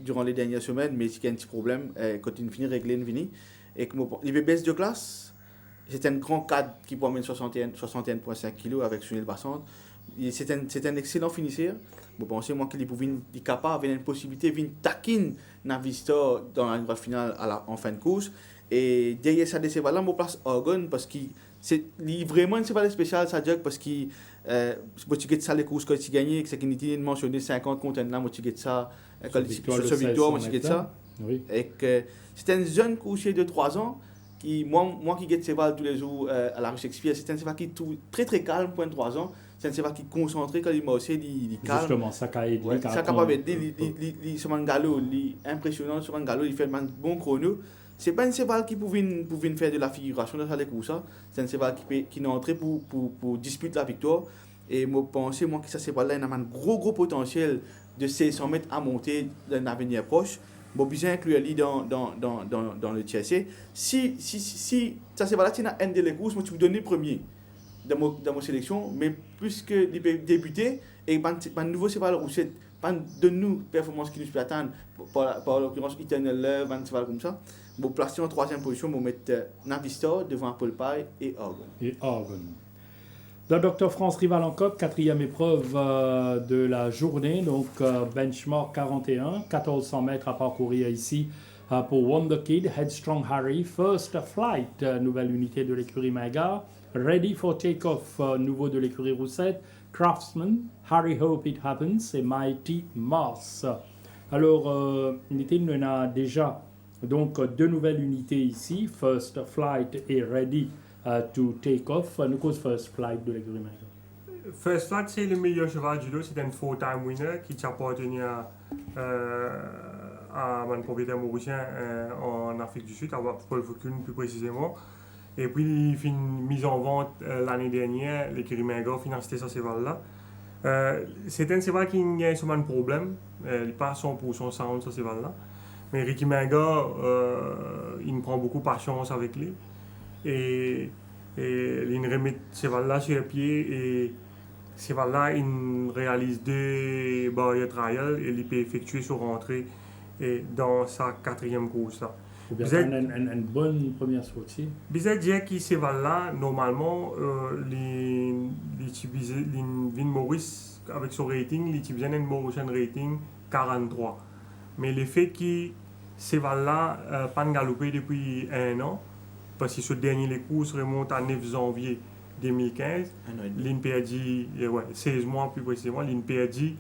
durant les dernières semaines, mais il y a un petit problème quand il finit régler une vini. Et que il baisse de classe. C'est un grand cadre qui peut amener 61,5 kg avec Sunil Bassante. C'est un excellent finisseur. Je pense moi qu'il est capable, il a une possibilité de taquiner Navista dans la grande finale en fin de course. Et derrière ça, c'est là je place Orgon parce que c'est vraiment un cheval spécial, ça dit parce que tu gagnes ça les courses que tu gagnes, c'est qu'il était mentionné 50 contre un tu gagnes ça, sur victoire, tu gagnes ça. Oui. Et que c'est un jeune coursier de 3 ans. Moi qui gagne cheval tous les jours à la rue Shakespeare, c'est un cheval qui est très très calme pour un 3 ans. C'est un cheval qui est concentré quand il m'a aussi, il est calme. Justement, ça aide. Ouais, ça capable d'aider. Sur un galop, il est impressionnant sur un galop, il fait un bon chrono. C'est pas un cheval qui pouvait faire de la figuration dans les courses. C'est un cheval qui est entré pour disputer la victoire. Et moi, je pense que ce cheval-là a un gros potentiel de 600 mètres à monter dans l'avenir proche. Bon, bien inclure lui dans le TSC. Si ça cheval-là, tu as un des courses, moi, tu me donnes le premier dans ma sélection. Mais puisque il peut débuter, et un nouveau cheval, pas de nous performance qui nous peut attendre, par l'occurrence Eternal Love, un cheval comme ça. Bon, placer en 3e position, on mettre Navista devant Paul Paille et Orgon. Le Dr France Rival en Cop, 4e épreuve de la journée, donc benchmark 41, 1400 mètres à parcourir ici pour Wonder Kid, Headstrong Harry, First Flight, nouvelle unité de l'écurie Maga, Ready for Takeoff, nouveau de l'écurie Roussette, Craftsman, Harry Hope It Happens et Mighty Mars. Alors, unité, on a déjà donc 2 nouvelles unités ici, First Flight et Ready to Take Off. Nous cause First Flight de l'écurie Maga. First Flight, c'est le meilleur cheval du lot, c'est un 4-time winner qui appartenu à mon propriétaire mauricien en Afrique du Sud, à Paul Foucault plus précisément. Et puis, il fait une mise en vente l'année dernière, l'écurie Maga financé ce cheval-là. C'est un cheval qui a souvent un problème, il n'est pas à 100% sound ce cheval-là. Mais Ricky Maga, il prend beaucoup de patience avec lui. Et il remet ce cheval-là sur les pieds et ce cheval-là, il réalise 2 barrières trials et il peut effectuer son rentrée dans sa 4e course. Vous avez une bonne première sortie. Bizarre dire que ce cheval-là, normalement, Vin Maurice, avec son rating, il a un Mauritian rating 43. Mais le fait que ce cheval-là n'a pas galopé depuis 1 an, parce que ce dernier courses remonte à 9 janvier 2015, l'INPRD, 16 mois plus précisément, l'INPRD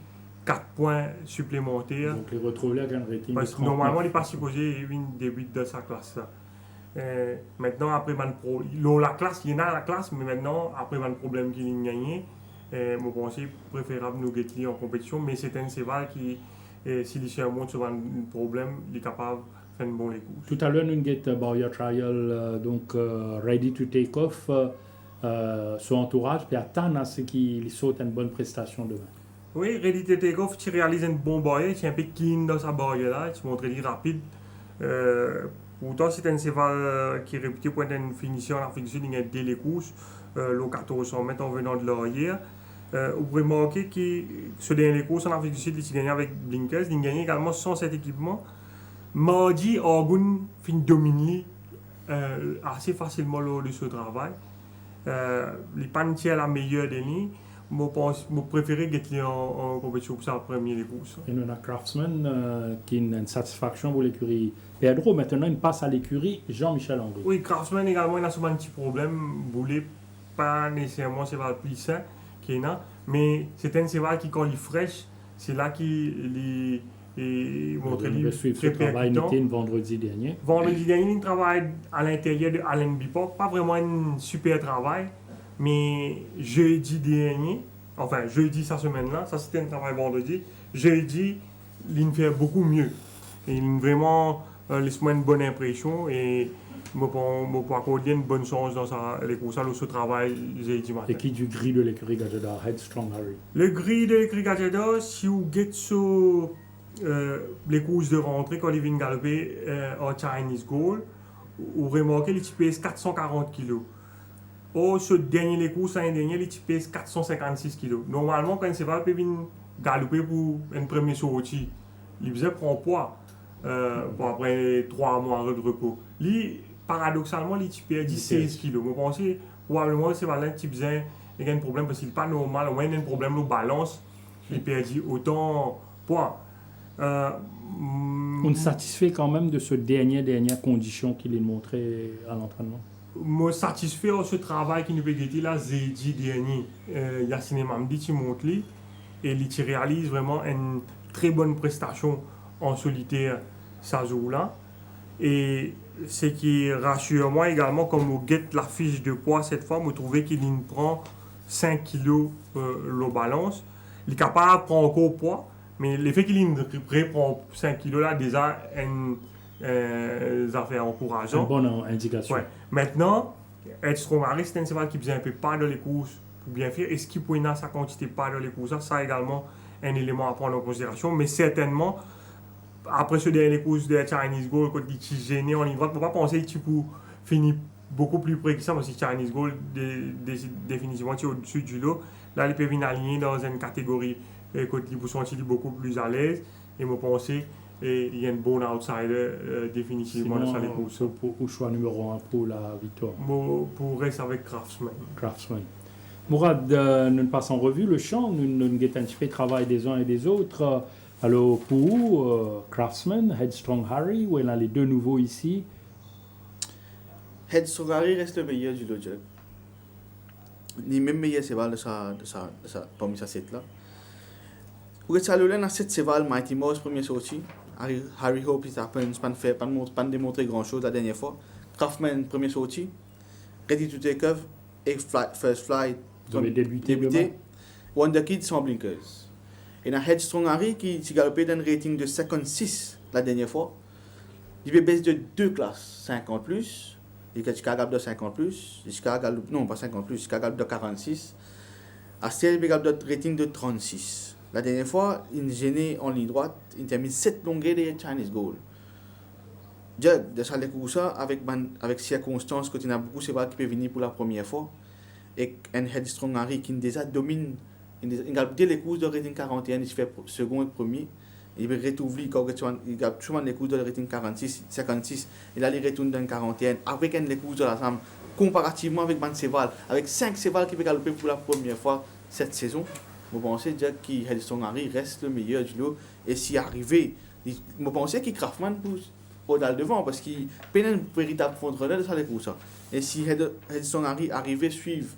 4 points supplémentaires. Donc, il retrouve là un rating. Parce que normalement, il n'est pas supposé débuter dans sa classe. Maintenant, après la classe, il y en a la classe, mais maintenant, après le problème qu'il a gagné, je pense que c'est préférable nous guetter en compétition. Mais c'est un cheval qui, s'il surmonte sur un problème, il est capable de faire une bonne course. Tout à l'heure, nous avons Barrier Trial, donc Ready to Take Off, son entourage, puis attendre à ce qu'il saute une bonne prestation demain. Oui, Ready to Take Off, tu réalises un bon barrière, tu es un peu clean dans sa barrière-là, tu montres lui rapide. Pourtant, c'est un cheval qui est réputé pour être une finition en Afrique du Sud, il a dès les courses, le 1400 mètres en venant de l'arrière. Vous pouvez remarquer que ce dernier courses en Afrique du Sud, il a gagné avec Blinkers, il a gagné également sans cet équipement. Mardi, Orgon fin dominer assez facilement lors de ce travail. Les pantiers la meilleure de lui. Je préfère gagner en compétition pour sa première course. Et nous avons Craftsman qui a une satisfaction pour l'écurie Pedro. Maintenant, il passe à l'écurie Jean-Michel André. Oui, Craftsman également, il a souvent un petit problème. Vous voulez pas nécessairement c'est le plus sain qu'il a, mais c'est un cheval qui, quand il est fraîche, c'est là qu'il montre lui. Il suivre ce travail vendredi dernier. Vendredi dernier, il travaille à l'intérieur de Allen Bipok. Pas vraiment un super travail. Mais jeudi dernier, enfin jeudi cette semaine-là, ça c'était un travail vendredi, jeudi, il fait beaucoup mieux. Il vraiment laisse-moi une bonne impression et je peux accorder une bonne chance dans les courses à ce travail jeudi matin. Et qui du gris de l'écurie Gajada, Headstrong Harry? Le gris de l'écurie Gajada, si vous guettez sur les courses de rentrée quand il vient galoper en Chinese Goal, vous remarquez, il pèse 440 kg. Au ce dernier les courses, l'année dernière, il pèse 456 kg. Normalement, quand c'est pas peut venir galoper pour une première sortie, il faisait prendre poids pour après 3 mois de repos. Lui, paradoxalement, il perd 16 kg. Je pense que probablement c'est là qu'il faisait un problème parce qu'il n'est pas normal. Au moins, il y a un problème de balance. Il perd autant poids. On est satisfait quand même de ce dernière condition qu'il a montré à l'entraînement. Me satisfait de ce travail qui nous a été là, jeudi dernier. Yacine Mamdi qui monte lui et il réalise vraiment une très bonne prestation en solitaire ça jour-là. Et ce qui rassure moi également, comme on guette la fiche de poids cette fois, je trouve qu'il prend 5 kg le balance. Il est capable de prendre encore poids, mais le fait qu'il prend 5 kg là, déjà, une affaire encourageante. Une bonne indication. Ouais. Maintenant, Headstrong Harry, c'est un cheval qui faisait un peu pas dans les courses pour bien faire. Est-ce qu'il peut sa quantité pas dans les courses? Ça également un élément à prendre en considération. Mais certainement, après ce dernier courses de Chinese Gold, quand il est gêné en ligne droite, il ne faut pas penser que tu peux finir beaucoup plus près que ça, parce que Chinese Gold, définitivement, tu es au-dessus du lot. Là, il peut venir aligner dans une catégorie quand il peut se sentir beaucoup plus à l'aise. Et je pense qu'il y a un bon outsider définitivement dans les courses. Pour choix numéro 1 pour la victoire. Pour rester avec Craftsman. Mourad, nous passons en revue le champ, nous avons un petit peu de travail des uns et des autres. Alors pour Craftsman, Headstrong Harry, où il y a les deux nouveaux ici. Headstrong Harry reste le meilleur du lot. Il même meilleur cheval parmi sa set là. Pour que ça le dans cette cheval, Mighty Mouse première sortie. Harry Hope il a pas démontré grand chose la dernière fois. Craftsman première sortie. Ready to Take Off et First Flight. Vous avez débuté. Wonder Kid sans blinkers. Et dans Headstrong Harry qui galopé dans un rating de 56 la dernière fois. Il peut baisser de 2 classes, 50 plus. Il est capable de 50 plus. Non, pas 50 plus, il est capable de 46. À Ciel, il est capable de rating de 36. La dernière fois, il gêné en ligne droite, il termine 7 longueurs de Chinese Gold. De ça, les coups avec circonstances, quand il y a beaucoup, c'est pas qui peut venir pour la première fois. Et un Headstrong Harry qui déjà domine, il a les courses de rating 41, il fait second et premier. Il va retrouver il a souvent les courses de rating 46, 56, il a les retournes dans 41, avec les courses de la SAM, comparativement avec Van Seval, avec 5 Seval qui peut galoper pour la première fois cette saison. Je pense que Headstrong Harry reste le meilleur du lot. Et si arrivé, je pense que Craftsman pour dans le devant, parce qu'il peut un véritable contrôleur de ça les courses. Et si Headstrong Harry arrive à suivre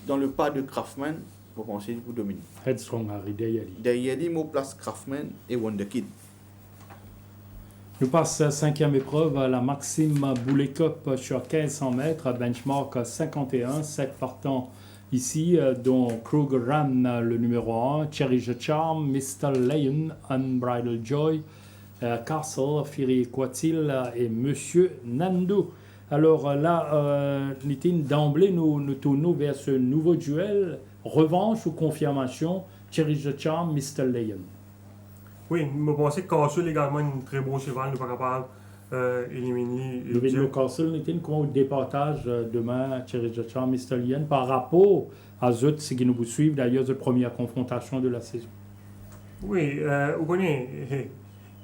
dans le pas de Craftsman, je pense qu'il peut dominer. Headstrong Harry, Derrière lui, je place Craftsman et Wonder Kid. Nous passons à la 5e épreuve, à la Maxime Boulet Cup sur 1500 mètres, benchmark 51, 7 partants ici, dont Kruger Ram, le numéro 1, Cherry the Charm, Mr. Lion, Unbridled Joy, Castle, Fury Quatil et Monsieur Nando. Alors là, d'emblée, nous tournons vers ce nouveau duel, revanche ou confirmation, Cherry the Charm, Mr. Lion. Oui, je pense que Castle est également un très bon cheval, nous sommes capables d'éliminer. Le Castle était comme départage demain, Cherry the Charm, Mr. Lion, par rapport à ceux qui nous suivent, d'ailleurs, de première confrontation de la saison. Oui, vous connaissez.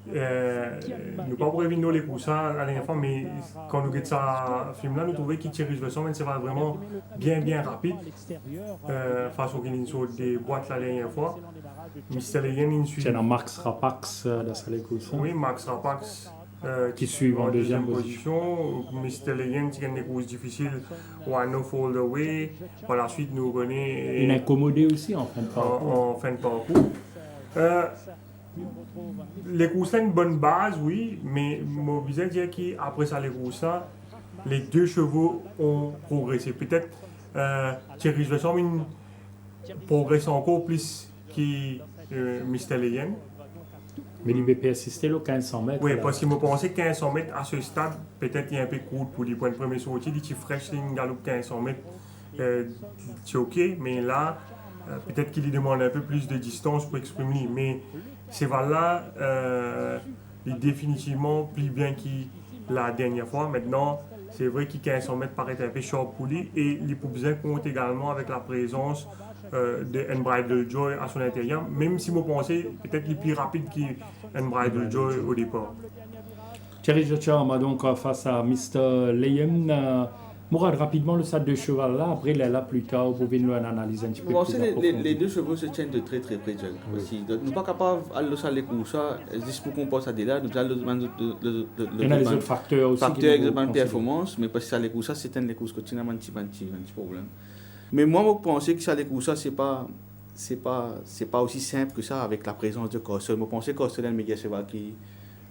Nous pas pour éviter les coussins la dernière fois, mais quand nous regardons ça film là, nous trouvons qu'il tire le son, mais c'est vraiment bien rapide. Face au qu'il sur des boîtes la dernière fois. Mr. Leyen, il suit. C'est dans Max Rapax dans les coussins. Oui, Max Rapax. Qui suit en deuxième position. Mr. Leyen, qui a des courses difficiles, One No Fall Away. Par la suite, nous connaissons. Il est incommodé aussi en fin de parcours. En fin de parcours. Les coussins, une bonne base, oui, mais je disais dire qu'après ça, les coussins, les deux chevaux ont progressé. Peut-être Thierry Jousson progresse encore plus que Mr. Leyen. Mais il peut persister le 1500 mètres. Oui, parce que je pensais que 1500 mètres à ce stade, peut-être il y a un peu court pour les points de première sortie. Il est fraîche, il galope 1500 mètres, c'est ok, mais là, peut-être qu'il lui demande un peu plus de distance pour exprimer. Mais ces valeurs-là, il est définitivement plus bien que la dernière fois. Maintenant, c'est vrai qu'il 1500 mètres paraît un peu short pour lui et il peut bien compte également avec la présence de Unbridled Joy à son intérieur, même si vous pensez peut-être qu'il est plus rapide qu'Unbridled Joy au départ. Thierry Jocham donc face à Mr. Leyen. Mourad, rapidement, le stade de cheval là, après il est là plus tard, vous pouvez nous analyser un petit peu Bon, plus c'est approfondie. les deux chevaux se tiennent de très très près, Jack. Aussi. Donc, nous ne sommes pas capables d'aller sur les courses, juste pour qu'on passe à des là, nous allons Il y a les autres facteurs aussi. facteurs exactement de performance, mais parce que ça les courses, c'est les courses continuellement un petit problème. Mais moi, je pense que ça les courses, c'est pas aussi simple que ça avec la présence de Castle. Je pense que Castle est un meilleur cheval qui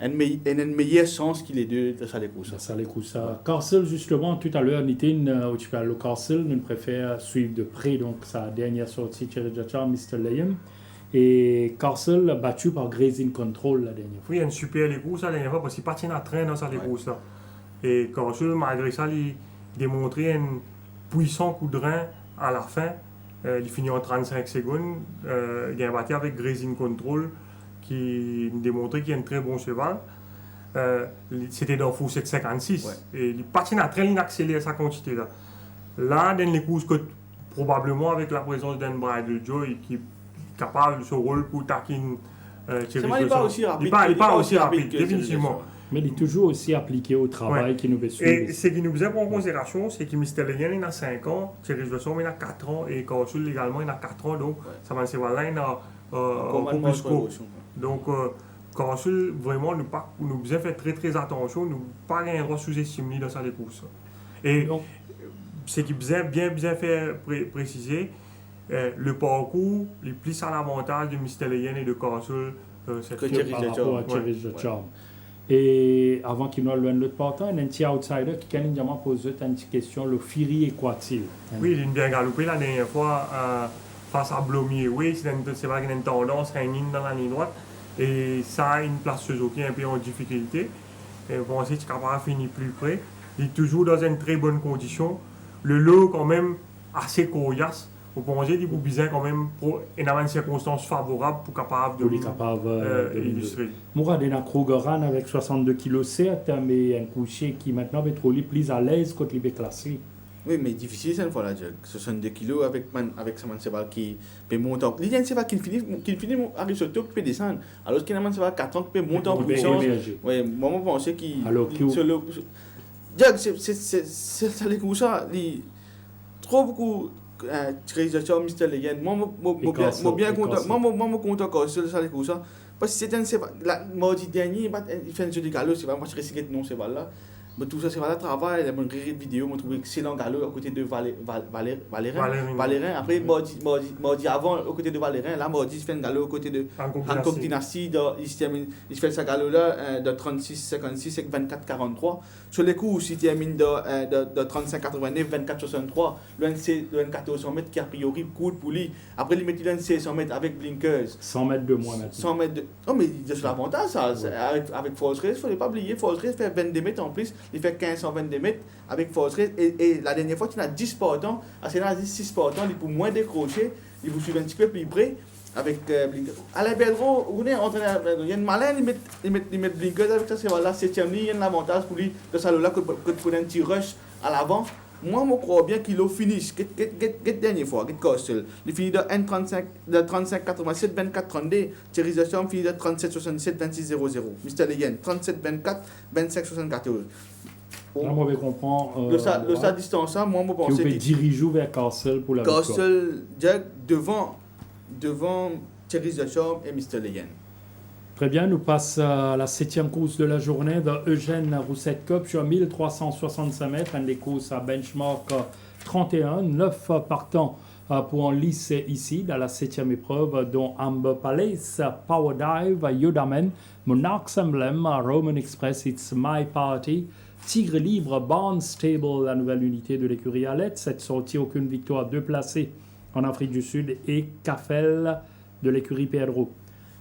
a un meilleur sens qu'il est deux de ça les courses. Ça les coups ça. Castle justement tout à l'heure, Nitin, où tu parles le Castle, nous préférons suivre de près donc sa dernière sortie Thierry Jocham, Mr. Leyen. Et Castle battu par Grazing Control la dernière fois. Oui, il y a une super les courses la dernière fois parce qu'il partit en train dans ça les courses là. Et Castle, malgré ça, il démontrait un puissant coup de rein à la fin. Il finit en 35 secondes. Il a battu avec Grazing Control qui démontrait qu'il est un très bon cheval. C'était dans Fou 756. Ouais. Et il patinait à très accéléré sa quantité là. Là, dans les courses que probablement avec la présence d'Unbridled Joy qui est capable de ce rôle pour taquiner Thierry Il n'est pas aussi rapide. Il n'est pas aussi rapide, que définitivement. Mais il est toujours aussi appliqué au travail qui nous veut suivre. Et ce qui nous faisait prendre en considération, c'est que Mr. Leyen il a 5 ans, Thierry Jocham il a 4 ans et Castle également il a 4 ans. Donc, ça va se voir là, il a un peu plus court. Donc, Castle, vraiment, nous devons faire très très attention, nous ne pas rien sous-estimer dans sa course. Et donc, ce qui bien fait préciser, le parcours est plus à l'avantage de Mr. Leyen et de Castle que Thierry Jocham. Et avant qu'il nous loin de l'autre partant, il y a un petit outsider qui a posé une petite question, le Fury et quoi-t-il? Oui, il a bien galopé la dernière fois face à Blomier. Oui, c'est vrai qu'il y a une tendance hanging dans la ligne droite. Et ça a une place Suzuki un peu en difficulté. Et bon, c'est qu'il est capable de finir plus près. Il est toujours dans une très bonne condition. Le lot, quand même, assez coriace. Vous pensez qu'il peut bien quand même pour une circonstance favorable pour capable de illustrer. Mourad est un Krugeran avec 62 kg 7, mais un coucher qui maintenant va être plus à l'aise quand il est classé. Oui, mais difficile cette fois-là, Jack. 62 kg avec ce cheval qui peut monter en... Il y a un cheval qui finit à risotto qui peut descendre. Alors qu'il y a un cheval 4 ans qui peut monter en puissance. Oui, moi je pense qu'il... Alors que... Jack, c'est les coups ça, trop beaucoup... Thierry Jocham, Mr. Leyen, moi je bien content que ça les coups ça. Parce que c'est un cheval... Mardi dernier, il fait un jeu de galop, c'est pas moi je risque non cheval là. Mais tout ça, c'est voilà, travail, il y a une grille vidéo, on trouve excellent galop à côté de Valérin. Après, mardi avant, au côté de Valérin, là, mardi, il fait un galop au côté de Hancock Dynasty, il fait sa galop là de 36,56 avec 24,43. Sur les coups, il termine de 35,89, 24,63. Le 1400 mètres qui a priori court pour lui. Après, il met le 1600 mètres avec blinkers. 100 mètres de moins maintenant. 100 mètres de... Non, mais c'est l'avantage, ça. Avec Force Race, il ne faut pas oublier, Force Race fait 22 mètres en plus. Il fait 1522 mètres avec Force Race. Et la dernière fois, il a 10 partants. À ce moment-là, 6 partants, il peut moins décrocher. Il vous suit un petit peu plus près. Avec Blinkers. Alain Belro, il y a une malin, il met Blinkers avec ça, c'est voilà, 7e ligne, il y a un avantage pour lui de ça là que pour un petit rush à l'avant. Moi, je crois bien qu'il a fini. La dernière fois, Castle. Il finit de 35,87, 24,32. Thierry Jocham finit de 37,67, 26,00. Mr. Leyen, 37,24, 25,74. Là, moi, je comprends. Sa distance, moi, je pense qu'il peut diriger vers Castle pour la victoire. Castle, devant Thierry Jocham et Mr. Leyen. Très bien, nous passons à la 7e course de la journée de Eugène Roussette Cup sur 1365 mètres, une des courses à benchmark 31, 9 partants pour en lice ici dans la 7e épreuve, dont Amber Palace, Power Dive, Yodaman, Monarch's Emblem, Roman Express, It's My Party, Tigre Libre, Barn Stable, la nouvelle unité de l'écurie Alette, cette sortie aucune victoire, 2 placés en Afrique du Sud, et Cafel de l'écurie Pedro.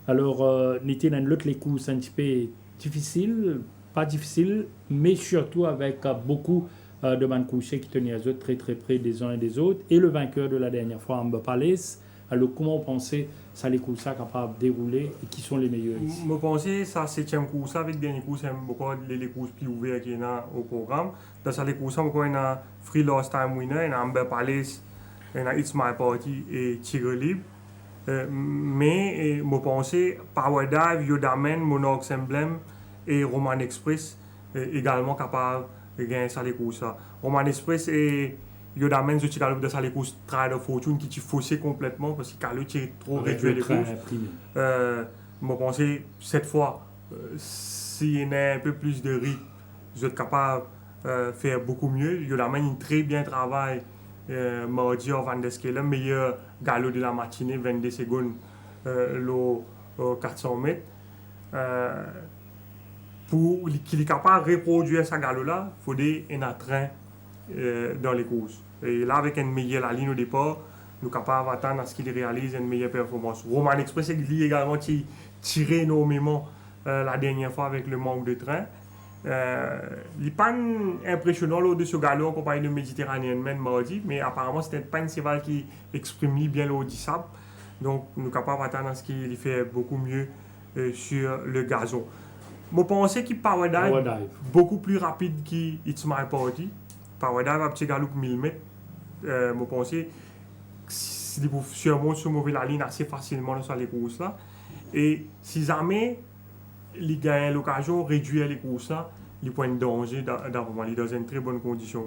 Alors, Nitin, l'autre les courses un petit peu difficiles, pas difficiles, mais surtout avec beaucoup de man couchés qui tenaient les autres très très près des uns et des autres. Et le vainqueur de la dernière fois, Amber Palace. Alors, comment vous pensez ça les courses capable de dérouler et qui sont les meilleurs ici? Je pense que ça, 7e course, avec dernier course, c'est beaucoup les courses plus ouvertes qu'il y a au programme. Dans ces courses, il y a Free Last Time Winner, il y a Amber Palace, il y a It's My Party et Tigre Libre. Mais je pense que Power Dive, Yodaman, Monarchs Emblem et Roman Express également capables de gagner ces courses. Roman Express et Yodaman, je suis dans ces courses Trade of Fortune qui sont faussés complètement parce que le tir trop réduit les courses. Je pense que cette fois, s'il y a un peu plus de rythme, vous êtes capable de faire beaucoup mieux. Yodaman, il très bien travaille. Mardi au Van der Skelen, meilleur galop de la matinée, 22 secondes, le 400 mètres. Pour qu'il est capable de reproduire ce galop-là, il faut un train dans les courses. Et là, avec une meilleure ligne au départ, nous sommes capables d'attendre à ce qu'il réalise une meilleure performance. Roman Express est également tiré énormément la dernière fois avec le manque de train. Il n'est pas impressionnant lors de ce galop en compagnie de Méditerranéen mardi, mais apparemment c'était pas une cheval qui exprime bien le haut du sable. Donc nous sommes capables d'attendre à ce qu'il fait beaucoup mieux sur le gazon. Je pense qu'il Power Dive beaucoup plus rapide que It's My Party. Power Dive a un petit galop de 1000 mètres. Je pense qu'il surmonte ce mauvais la ligne assez facilement sur les courses là. Et si jamais il gagne l'occasion de réduire les courses, les points de danger dans une très bonne condition.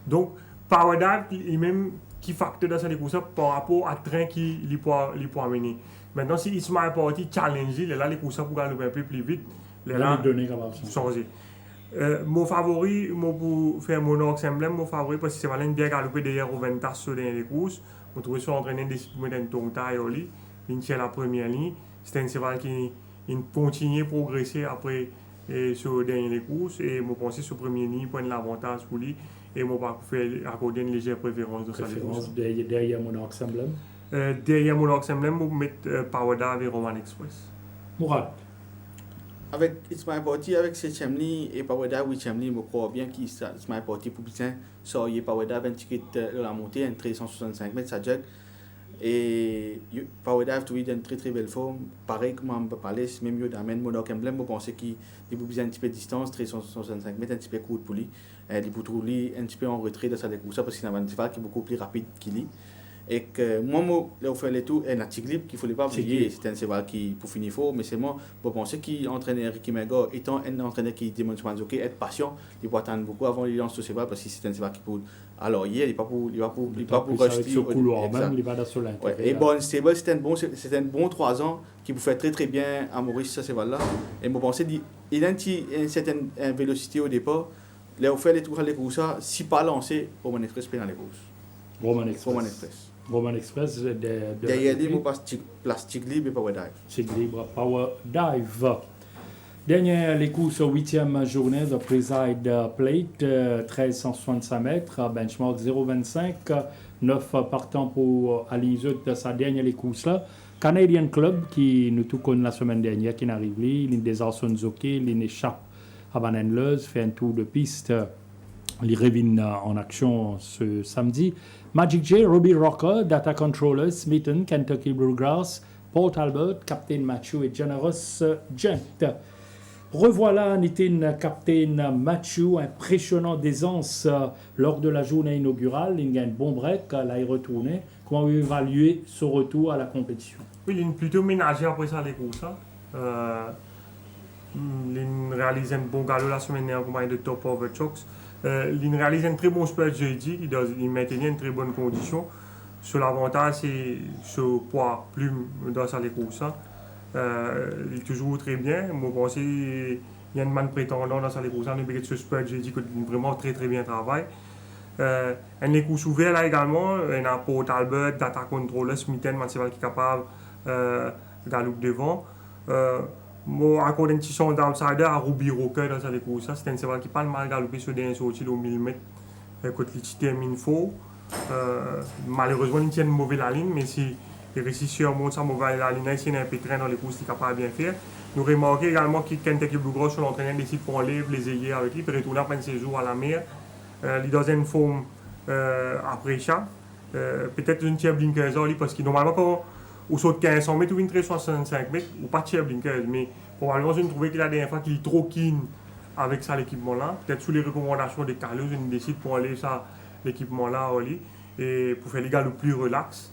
Donc, Power Dive, il même qui facteur dans ces courses par rapport à train qui peut amener. Maintenant, si It's My Party challenge, là, les courses pour gagner un peu plus vite, là, changer. Mon favori, pour faire Monarchs Emblem, mon favori, parce que c'est vraiment bien galopé derrière au Ventas dans les courses. On trouve ça entraîné des disciplines de taille au lit. Il tient la première ligne. C'est un cheval qui continue à progresser après sur les dernières courses. Et je pense que sur la première ligne, prendre l'avantage pour lui. Et je vais accorder une légère préférence dans cette course. Derrière Monarchs Emblem? Derrière Monarchs Emblem, je vais mettre Power Dive et Roman Express. Mourad? Avec It's My Party, avec 7e ligne et Power Dive 8e ligne, je crois bien qu'It's My Party pour bien sortir Power Dive un ticket de la montée, un 365 mètres, ça joue. Et Power Dive, tu es une très très belle forme. Pareil comme on peut parler, même mieux d'amener Monarch Emblem, je pense qu'il a besoin un petit peu de distance, 365 mètres, un petit peu court pour lui. Il peut trouver un petit peu en retrait dans sa course parce qu'il a un cheval qui est beaucoup plus rapide qu'il est. Et que moi, je fais les tours, et la Tiglip, qu'il ne faut pas oublier, c'est un cheval qui, pour finir fort, mais c'est moi, je pense qu'il entraîneur Ricky Mengo, étant un entraîneur qui démontre ok, être patient, il peut attendre beaucoup avant de lancer ce cheval parce que c'est un cheval qui peut. Alors, hier, il n'est pas pour rester ce couloir, même, il va dans ce ouais. Et bon, Stable, c'est un bon 3 ans qui vous fait très très bien à Maurice, ce cheval-là. Et je pense qu'il a une certaine vélocité au départ. Là, on fait les tours à l'écoute, si pas lancé, Roman Express dans les courses. Roman Express. Roman Express, derrière lui, on passe Plastique Libre et Power Dive. Plastique Libre, Power Dive. Dernière les courses, 8e journée de Preside Plate, 1365 mètres, benchmark 0,25, 9 partants pour Alizot de sa dernière les courses là. Canadian Club, qui nous tout connaît la semaine dernière, qui n'arrive là, il des Arson Zoké, il échappe à Van Enleuse, fait un tour de piste. Il revient en action ce samedi. Magic J, Robbie Rocker, Data Controller, Smitten, Kentucky Bluegrass, Port Albert, Captain Matthew et Generous Gent. Revoilà Nitin Captain Matthew, impressionnant d'aisance lors de la journée inaugurale. Il gagne un bon break, là il retourné. Comment vous évaluez ce retour à la compétition? Oui, il est plutôt ménagé après ça les courses. Il réalise un bon galop la semaine dernière en compagnie de Top Over Chocks. Il réalise un très bon spurt jeudi, il maintenait une très bonne condition. Sur l'avantage, c'est ce poids plume dans sa course. Il est toujours très bien. Je pense qu'il y a une man prétendant dans sa course. Il a ce spurt jeudi qui vraiment très très bien travaille. Un course ouvert là également. Il y a Port Albert, Data Controller, Smitten, qui est capable de galoper devant. Encore un petit son d'outsider à Ruby Rocker dans cette course. C'est un cheval qui pas mal galopé sur des sorties au 1000 mètres. Quand il termine faux. Malheureusement, il tient une mauvaise ligne, mais si il réussit surmonter sa mauvaise ligne, s'il y a un peu de train dans les courses, il est capable de bien faire. Nous remarquons également que Kentucky Bluegrass, l'entraîneur décide pour enlever les ailiers avec lui, puis retourner après un séjour à la mer. Il est dans une forme après ça. peut-être une tiers blinkers parce que normalement quand on saute 1500 mètres ou une 65 mètres, ou pas tiers blinkers, mais probablement je ne trouvais que la dernière fois qu'il est trop keen avec ça l'équipement là. Peut-être sous les recommandations des Carlos, je décide pour aller ça l'équipement là et pour faire les gars le plus relax.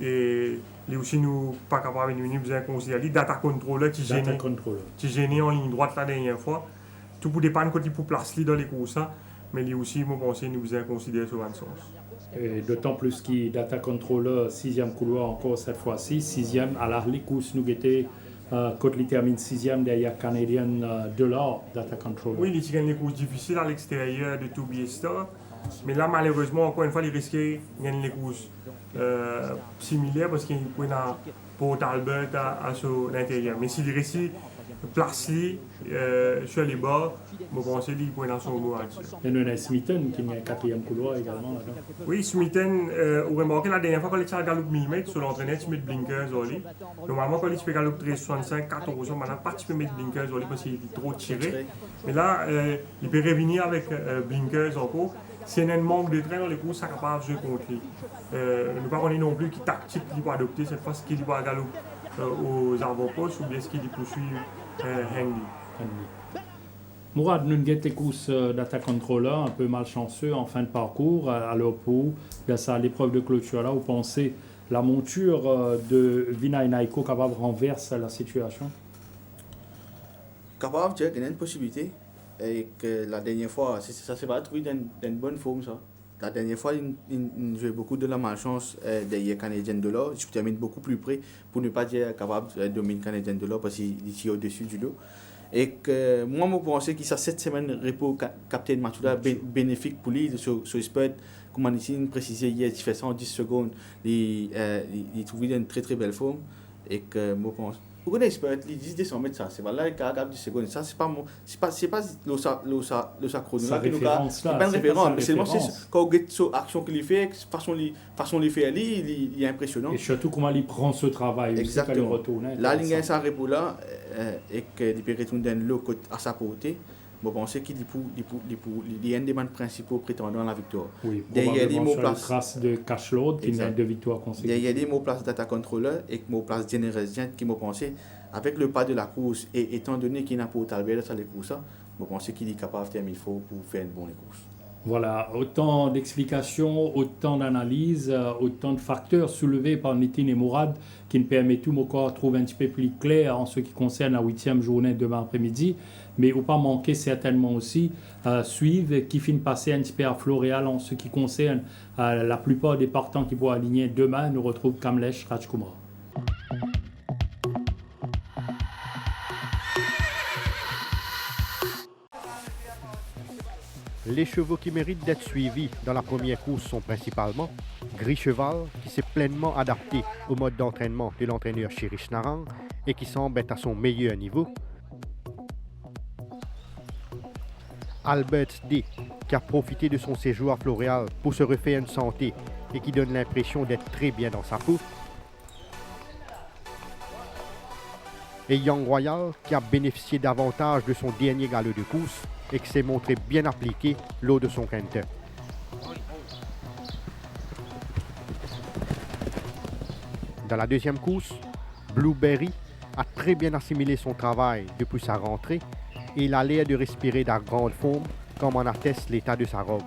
Et les aussi nous pas capable de nous besoin considérer data controller qui gêné en ligne droite la dernière fois. Tout pour dépendre quand il pour placer dans les courses, mais lui aussi, moi pensais nous besoin considérer sur un sens. Et d'autant plus qu'il data controller 6e couloir encore cette fois-ci, 6e à la les courses nous étaient quand il termine 6e derrière Canadian $, data controller. Oui, il y a des courses difficiles à l'extérieur de Tobiesta, mais là malheureusement encore une fois il risquait de gagner les courses similaires parce qu'il peut dans Port Albert à l'intérieur. Mais s'il réussit placé sur les bords, je pense qu'il peut dans son mot. Et nous avons Smitten qui est un 4e couloir également là-dedans. Oui, Smitten, on remarqué la dernière fois quand il a galop millimètre sur l'entraîneur, il met blinkers. Normalement, quand il fait galop 1365, 14, maintenant, pas tu peux mettre blinkers parce qu'il est trop tiré. Mais là, il peut revenir avec blinkers encore. S'il y a un manque de train dans les courses, ça n'est capable de jouer contre lui. Nous ne pas non plus qui tactique qu'il va adopter cette fois, ce qu'il va galop aux avant-postes ou bien ce qu'il poursuit Henley. Mourad, nous avons des courses data controller un peu malchanceux en fin de parcours. Alors pour l'épreuve de clôture là, vous pensez la monture de Vinay Naiko capable de renverser la situation? Capable, il y a une possibilité. Et que la dernière fois, ça s'est pas trouvé dans une bonne forme ça. La dernière fois, il jouait beaucoup de la malchance derrière Canadien $. Je termine beaucoup plus près pour ne pas dire capable de dominer Canadien $, parce qu'il est au-dessus du lot. Et que moi, je pensais que cette semaine, le repos Captain Matula bénéfique pour lui sur Spurt. Comme on ici précisé hier, il fait ça en 10 secondes. Il trouve une très très belle forme. Et que moi, je pense. Vous connaissez Spurt, les 10-200 mètres, ça, c'est pas là, il y a 10 secondes. Ça, c'est pas le chrono là qui nous a. C'est pas une référence, mais c'est quand on regarde l'action qu'il fait, façon de faire, il est impressionnant. Et surtout comment il prend ce travail. Exactement. Là, il y a un repos là, et qu'il peut retourner dans l'eau à sa portée. Je pense qu'il est un des principaux prétendants à la victoire. Oui, probablement sur la trace de Cashload qui a 2 victoires consécutives. Il y a des mots place data controller et mots place Generation qui m'ont pensé avec le pas de la course et étant donné qu'il n'a pas autant de sur les courses, je pense qu'il est capable de faire 1000 fois pour faire une bonne course. Voilà, autant d'explications, autant d'analyses, autant de facteurs soulevés par Nitin et Mourad qui nous permettent tout mon corps de trouver un petit peu plus clair en ce qui concerne la 8e journée demain après-midi. Mais il ne faut pas manquer certainement aussi suivre qui finit passer un petit peu à Floréal en ce qui concerne la plupart des partants qui vont aligner demain. Nous retrouvons Kamlesh Rajkumar. Les chevaux qui méritent d'être suivis dans la première course sont principalement Gris Cheval, qui s'est pleinement adapté au mode d'entraînement de l'entraîneur Shirish Narang et qui semble être à son meilleur niveau. Albert D, qui a profité de son séjour à Floréal pour se refaire une santé et qui donne l'impression d'être très bien dans sa peau. Et Young Royal, qui a bénéficié davantage de son dernier galop de course et qui s'est montré bien appliqué lors de son quintet. Dans la deuxième course, Blueberry a très bien assimilé son travail depuis sa rentrée et il a l'air de respirer dans grande forme, comme en atteste l'état de sa robe.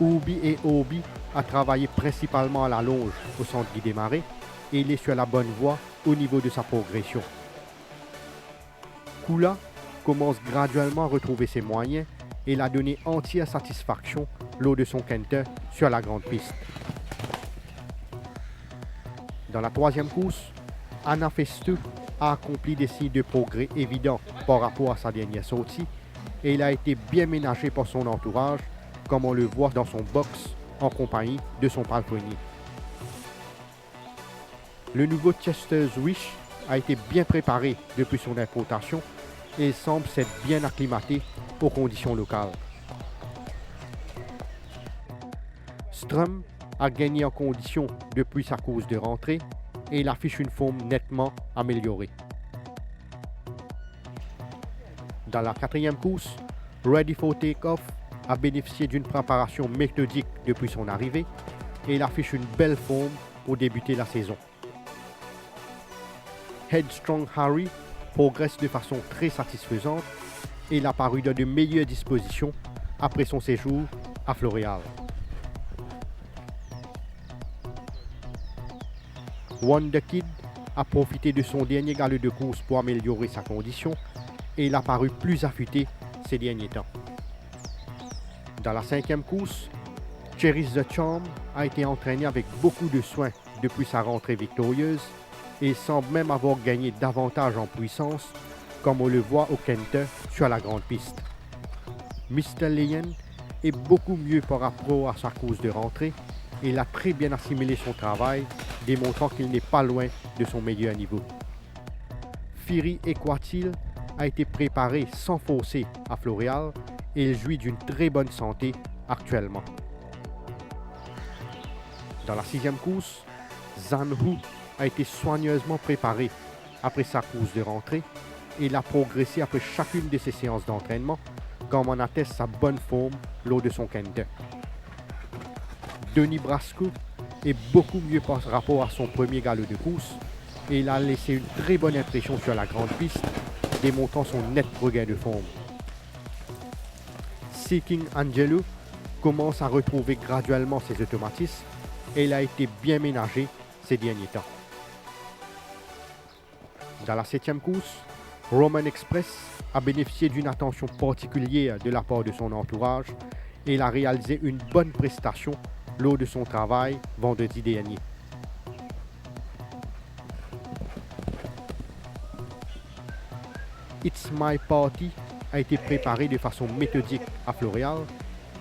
Ubi et Obi a travaillé principalement à la longe au centre Guy Desmarais et il est sur la bonne voie au niveau de sa progression. Kula commence graduellement à retrouver ses moyens et il a donné entière satisfaction lors de son quintet sur la grande piste. Dans la troisième course, Anna Festu a accompli des signes de progrès évidents par rapport à sa dernière sortie et il a été bien ménagé par son entourage, comme on le voit dans son box en compagnie de son palefrenier. Le nouveau Chester's Wish a été bien préparé depuis son importation et il semble s'être bien acclimaté aux conditions locales. Strum a gagné en condition depuis sa course de rentrée et il affiche une forme nettement améliorée. Dans la quatrième course, Ready for Takeoff a bénéficié d'une préparation méthodique depuis son arrivée et il affiche une belle forme pour débuter la saison. Headstrong Harry progresse de façon très satisfaisante et il a paru dans de meilleures dispositions après son séjour à Floréal. Wonder Kid a profité de son dernier galop de course pour améliorer sa condition et il a paru plus affûté ces derniers temps. Dans la 5e course, Cherish the Charm a été entraîné avec beaucoup de soin depuis sa rentrée victorieuse et il semble même avoir gagné davantage en puissance comme on le voit au Kenter sur la grande piste. Mr. Leyen est beaucoup mieux par rapport à sa course de rentrée et il a très bien assimilé son travail, démontrant qu'il n'est pas loin de son meilleur niveau. Fury Equatil a été préparé sans fausser à Floréal et il jouit d'une très bonne santé actuellement. Dans la 6e course, Zanhu a été soigneusement préparé après sa course de rentrée et il a progressé après chacune de ses séances d'entraînement, comme en atteste sa bonne forme lors de son Kenter. Denis Brasco est beaucoup mieux par rapport à son premier galop de course et il a laissé une très bonne impression sur la grande piste, démontrant son net regain de forme. Seeking Angelo commence à retrouver graduellement ses automatismes et il a été bien ménagé ces derniers temps. Dans la 7e course, Roman Express a bénéficié d'une attention particulière de la part de son entourage et il a réalisé une bonne prestation lors de son travail vendredi dernier. It's My Party a été préparé de façon méthodique à Floréal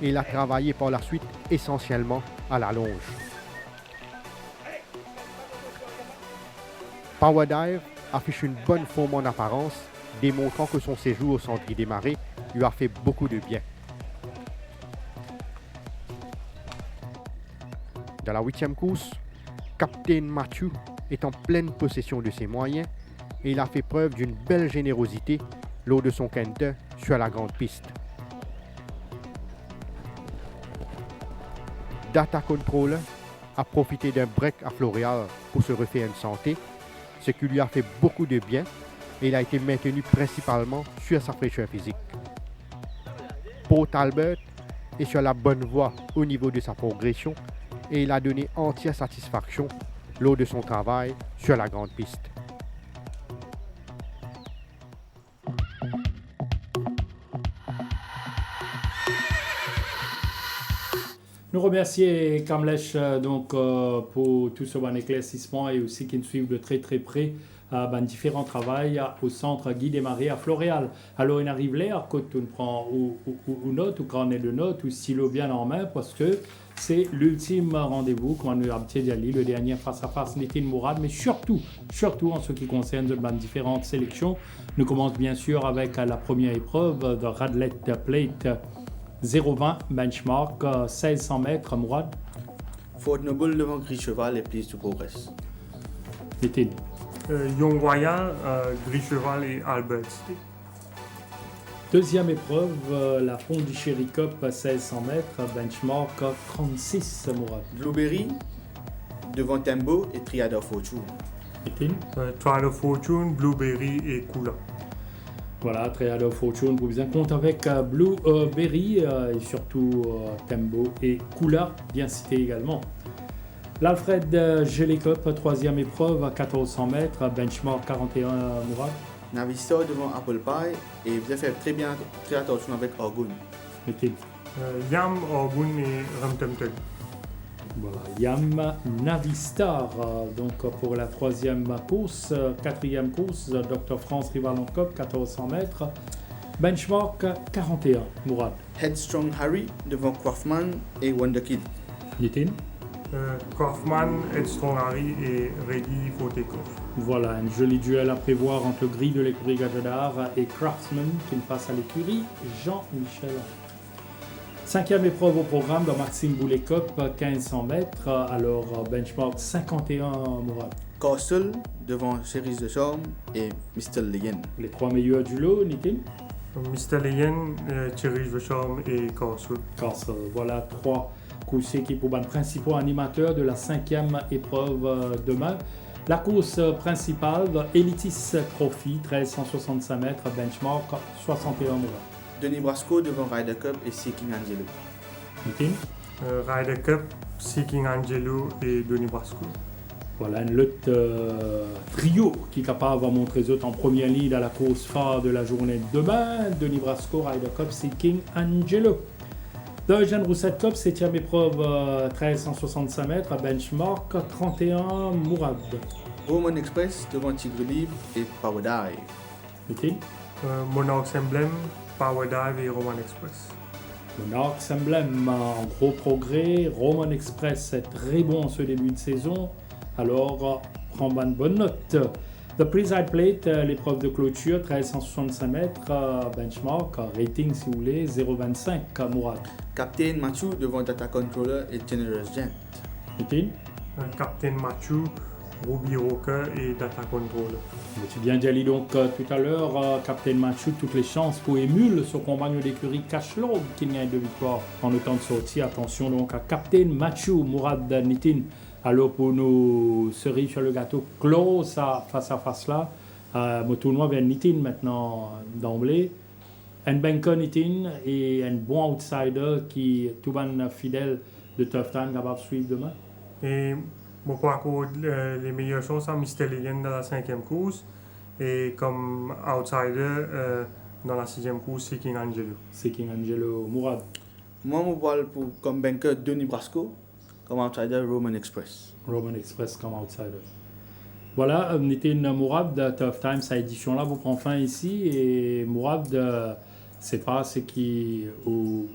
et il a travaillé par la suite essentiellement à la longe. Power Dive affiche une bonne forme en apparence, démontrant que son séjour au Centre des Marais lui a fait beaucoup de bien. Dans la 8e course, Captain Matthew est en pleine possession de ses moyens et il a fait preuve d'une belle générosité lors de son Kenter sur la grande piste. Data Controller a profité d'un break à Floréal pour se refaire une santé, ce qui lui a fait beaucoup de bien et il a été maintenu principalement sur sa fraîcheur physique. Paul Talbot est sur la bonne voie au niveau de sa progression et il a donné entière satisfaction lors de son travail sur la grande piste. Nous remercions Kamlesh pour tout ce bon éclaircissement et aussi qui nous suivent de très très près différents travaux au centre Guy Desmarais à Floréal. Alors il arrive là, quand on prend ou note, ou carnet de notes, ou stylo bien en main, parce que c'est l'ultime rendez-vous, comme on a dit, le dernier face-à-face Nitin Mourad, mais surtout en ce qui concerne différentes sélections. Nous commençons bien sûr avec la première épreuve de Radlet Plate 0,20 benchmark, 1600 mètres, Mourad. Fort Noble devant Gris Cheval et Please to Progress. Nitin. Young Royal, Gris Cheval et Albert. Deuxième épreuve, la Pondichéry Cup 1600 mètres, benchmark 36, Mourad. Blueberry devant Tembo et Triad of Fortune. Nitin. Trial of Fortune, Blueberry et Kula. Voilà, Triad of Fortune, pour bien compte avec Blueberry et surtout Tembo et Kula, bien cité également. L'Alfred Gelé Cup, troisième épreuve, 1400 mètres, benchmark 41, Mourad. Navistar devant Apple Pie et vous avez fait très attention avec Orgun. Nitin. Yam, Orgun et Ramtemten. Voilà, Yam Navistar, donc pour la troisième course, quatrième course, Dr. France Rival en Cup, 1400 mètres, benchmark 41, Mourad. Headstrong Harry devant Kaufman et Wonder Kid. Nitin. Kaufman, Headstrong Harry et Ready for Takeoff. Voilà, un joli duel à prévoir entre Gris de l'écurie Gadodar et Craftsman qui passe à l'écurie Jean-Michel. Cinquième épreuve au programme de Maxime Boulet Cup, 1500 mètres, alors benchmark 51, Mourad. Castle devant Cherish the Charm et Mr. Leyen. Les trois meilleurs du lot, Nitin. Mr. Leyen, Cherish the Charm et Castle. Castle, voilà trois course qui pour les principaux animateurs de la 5e épreuve demain. La course principale, Elitis Trophy, 1365 mètres, benchmark 61 mois. Denis Brasco devant Ryder Cup et Seeking Angelo. Nitin? Ryder Cup, Seeking Angelo et Denis Brasco. Voilà une lutte trio qui est capable de montrer les autres en première ligne à la course phare de la journée de demain. Denis Brasco, Ryder Cup, Seeking Angelo. Deuxième Roussette Cup, 7e épreuve, 1365 mètres, à benchmark 31 Mourad. Roman Express devant Tigre Libre et Power Dive. Nitin? Monarchs Emblem, Power Dive et Roman Express. Monarchs Emblem en gros progrès. Roman Express est très bon en ce début de saison. Alors, prends une bonne note. The Preside Plate, l'épreuve de clôture, 1365 mètres, benchmark, rating si vous voulez, 0,25 Mourad. Captain Mathieu devant Data Controller et Generous Gent. Nitin? Captain Mathieu, Ruby Rocker et Data Controller. Tu bien dit donc tout à l'heure, Captain Mathieu, toutes les chances pour émule son compagnon d'écurie Cashload qui gagne 2 victoires en autant de sorties. Attention donc à Captain Mathieu, Mourad Nitin. Alors pour nos cerises sur le gâteau, close face à face là, mon tournoi vers Nitin maintenant d'emblée. Un banker Nitin et un bon outsider qui est tout bon fidèle de Tough Time capable de suivre demain. Et beaucoup encore les meilleures chances à Mr. Legend dans la 5e course et comme outsider dans la 6e course, Seeking Angelo. Seeking Angelo, Mourad. Moi, je parle comme banker Denis Brasco, comme outsider Roman Express. Roman Express comme outsider. Voilà, Nitin Mourad de Tough Time, cette édition-là vous prend fin ici et Mourad, c'est pas ce qui ou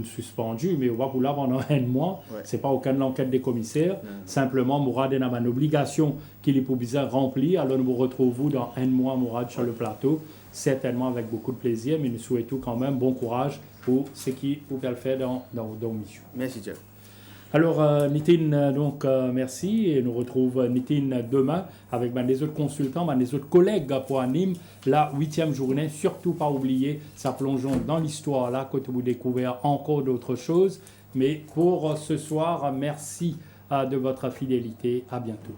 suspendu, mais on va pour là pendant un mois. Ouais. C'est pas aucune enquête des commissaires. Simplement, Mourad est dans une obligation qu'il est pour bizarre remplie. Alors nous vous retrouvons dans un mois, Mourad, sur le plateau, certainement avec beaucoup de plaisir, mais nous souhaitons quand même bon courage pour ce qui vous pouvez le faire dans vos missions. Merci, Jeff. Alors, Nitin, donc, merci. Et nous retrouvons Nitin demain avec les autres consultants, les autres collègues pour Anime, la 8e journée. Surtout pas oublier, ça plongeons dans l'histoire là, quand vous découvrez encore d'autres choses. Mais pour ce soir, merci de votre fidélité. À bientôt.